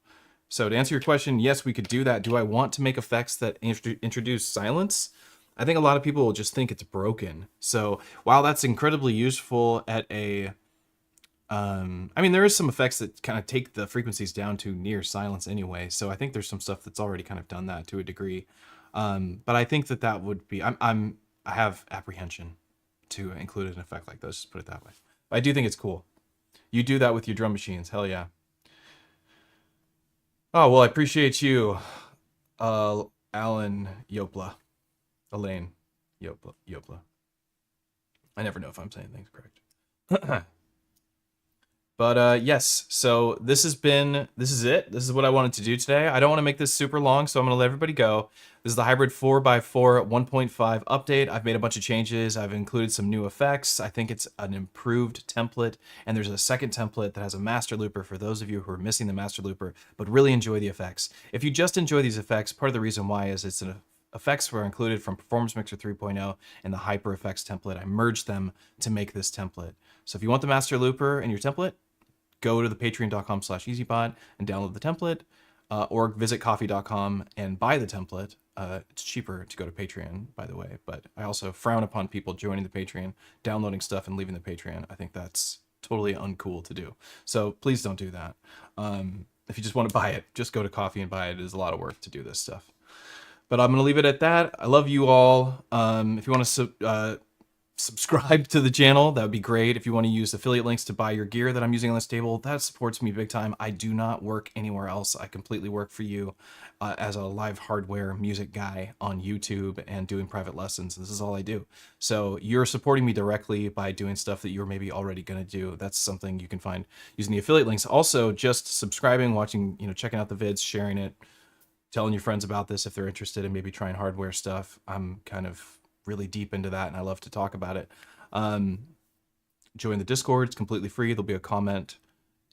So to answer your question, yes, we could do that. Do I want to make effects that introduce silence? I think a lot of people will just think it's broken. So while that's incredibly useful at a, I mean, there is some effects that kind of take the frequencies down to near silence anyway. So I think there's some stuff that's already kind of done that to a degree. But I think that would be, I have apprehension to include an effect like this, just put it that way. But I do think it's cool. You do that with your drum machines. Hell yeah. Oh, well, I appreciate you, Alan Yopla. Elaine Yopla. I never know if I'm saying things correct. But yes, so this is it. This is what I wanted to do today. I don't want to make this super long, so I'm going to let everybody go. This is the hybrid 4x4 1.5 update. I've made a bunch of changes. I've included some new effects. I think it's an improved template, and there's a second template that has a master looper for those of you who are missing the master looper, but really enjoy the effects. If you just enjoy these effects, part of the reason why is it's effects were included from Performance Mixer 3.0 and the Hyper Effects template. I merged them to make this template. So if you want the master looper in your template, go to the patreon.com/EZBOT and download the template, or visit coffee.com and buy the template. It's cheaper to go to Patreon, by the way, but I also frown upon people joining the Patreon, downloading stuff and leaving the Patreon. I think that's totally uncool to do. So please don't do that. If you just want to buy it, just go to Coffee and buy it. It is a lot of work to do this stuff. But I'm going to leave it at that. I love you all. If you want to subscribe to the channel, that would be great. If you want to use affiliate links to buy your gear that I'm using on this table, that supports me big time. I do not work anywhere else. I completely work for you as a live hardware music guy on YouTube and doing private lessons. This is all I do. So you're supporting me directly by doing stuff that you're maybe already going to do. That's something you can find using the affiliate links. Also, just subscribing, watching, checking out the vids, sharing it, telling your friends about this if they're interested in maybe trying hardware stuff. I'm kind of really deep into that and I love to talk about it. Join the Discord. It's completely free. There'll be a comment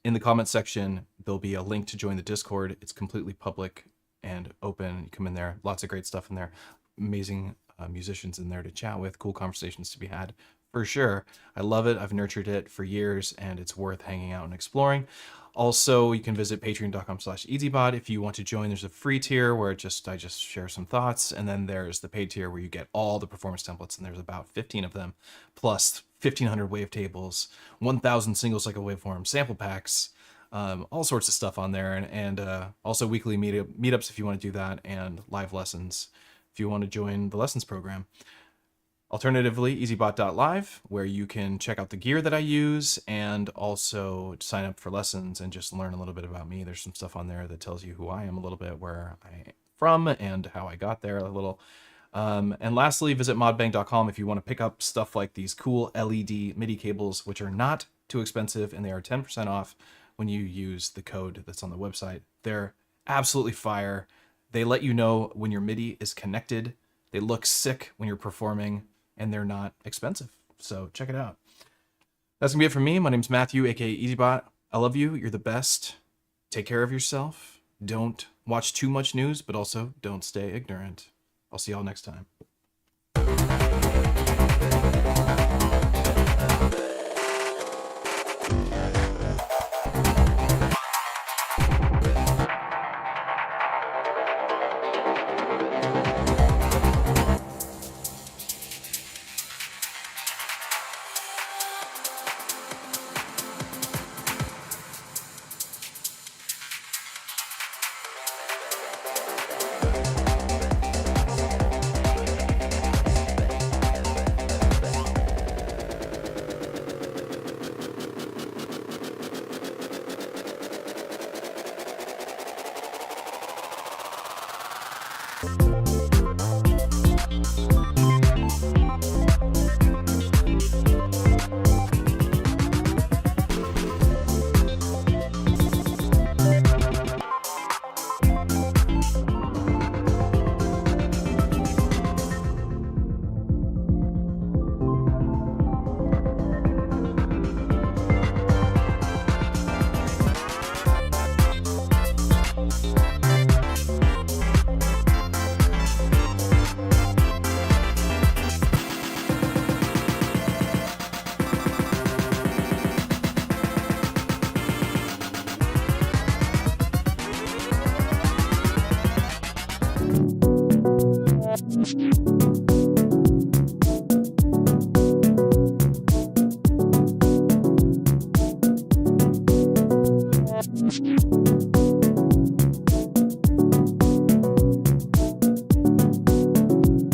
in the comment section. There'll be a link to join the Discord. It's completely public and open. You come in there. Lots of great stuff in there. Amazing musicians in there to chat with. Cool conversations to be had for sure. I love it. I've nurtured it for years and it's worth hanging out and exploring. Also, you can visit patreon.com/EZBOT if you want to join. There's a free tier where I just share some thoughts, and then there's the paid tier where you get all the performance templates, and there's about 15 of them, plus 1,500 wavetables, 1,000 single cycle waveforms, sample packs, all sorts of stuff on there, and also weekly meetups if you want to do that, and live lessons if you want to join the lessons program. Alternatively, EZBOT.live, where you can check out the gear that I use and also sign up for lessons and just learn a little bit about me. There's some stuff on there that tells you who I am a little bit, where I'm from, and how I got there a little. And lastly, visit modbang.com if you want to pick up stuff like these cool LED MIDI cables, which are not too expensive, and they are 10% off when you use the code that's on the website. They're absolutely fire. They let you know when your MIDI is connected. They look sick when you're performing, and they're not expensive. So check it out. That's gonna be it for me. My name's Matthew, aka EZBOT. I love you. You're the best. Take care of yourself. Don't watch too much news, but also don't stay ignorant. I'll see y'all next time.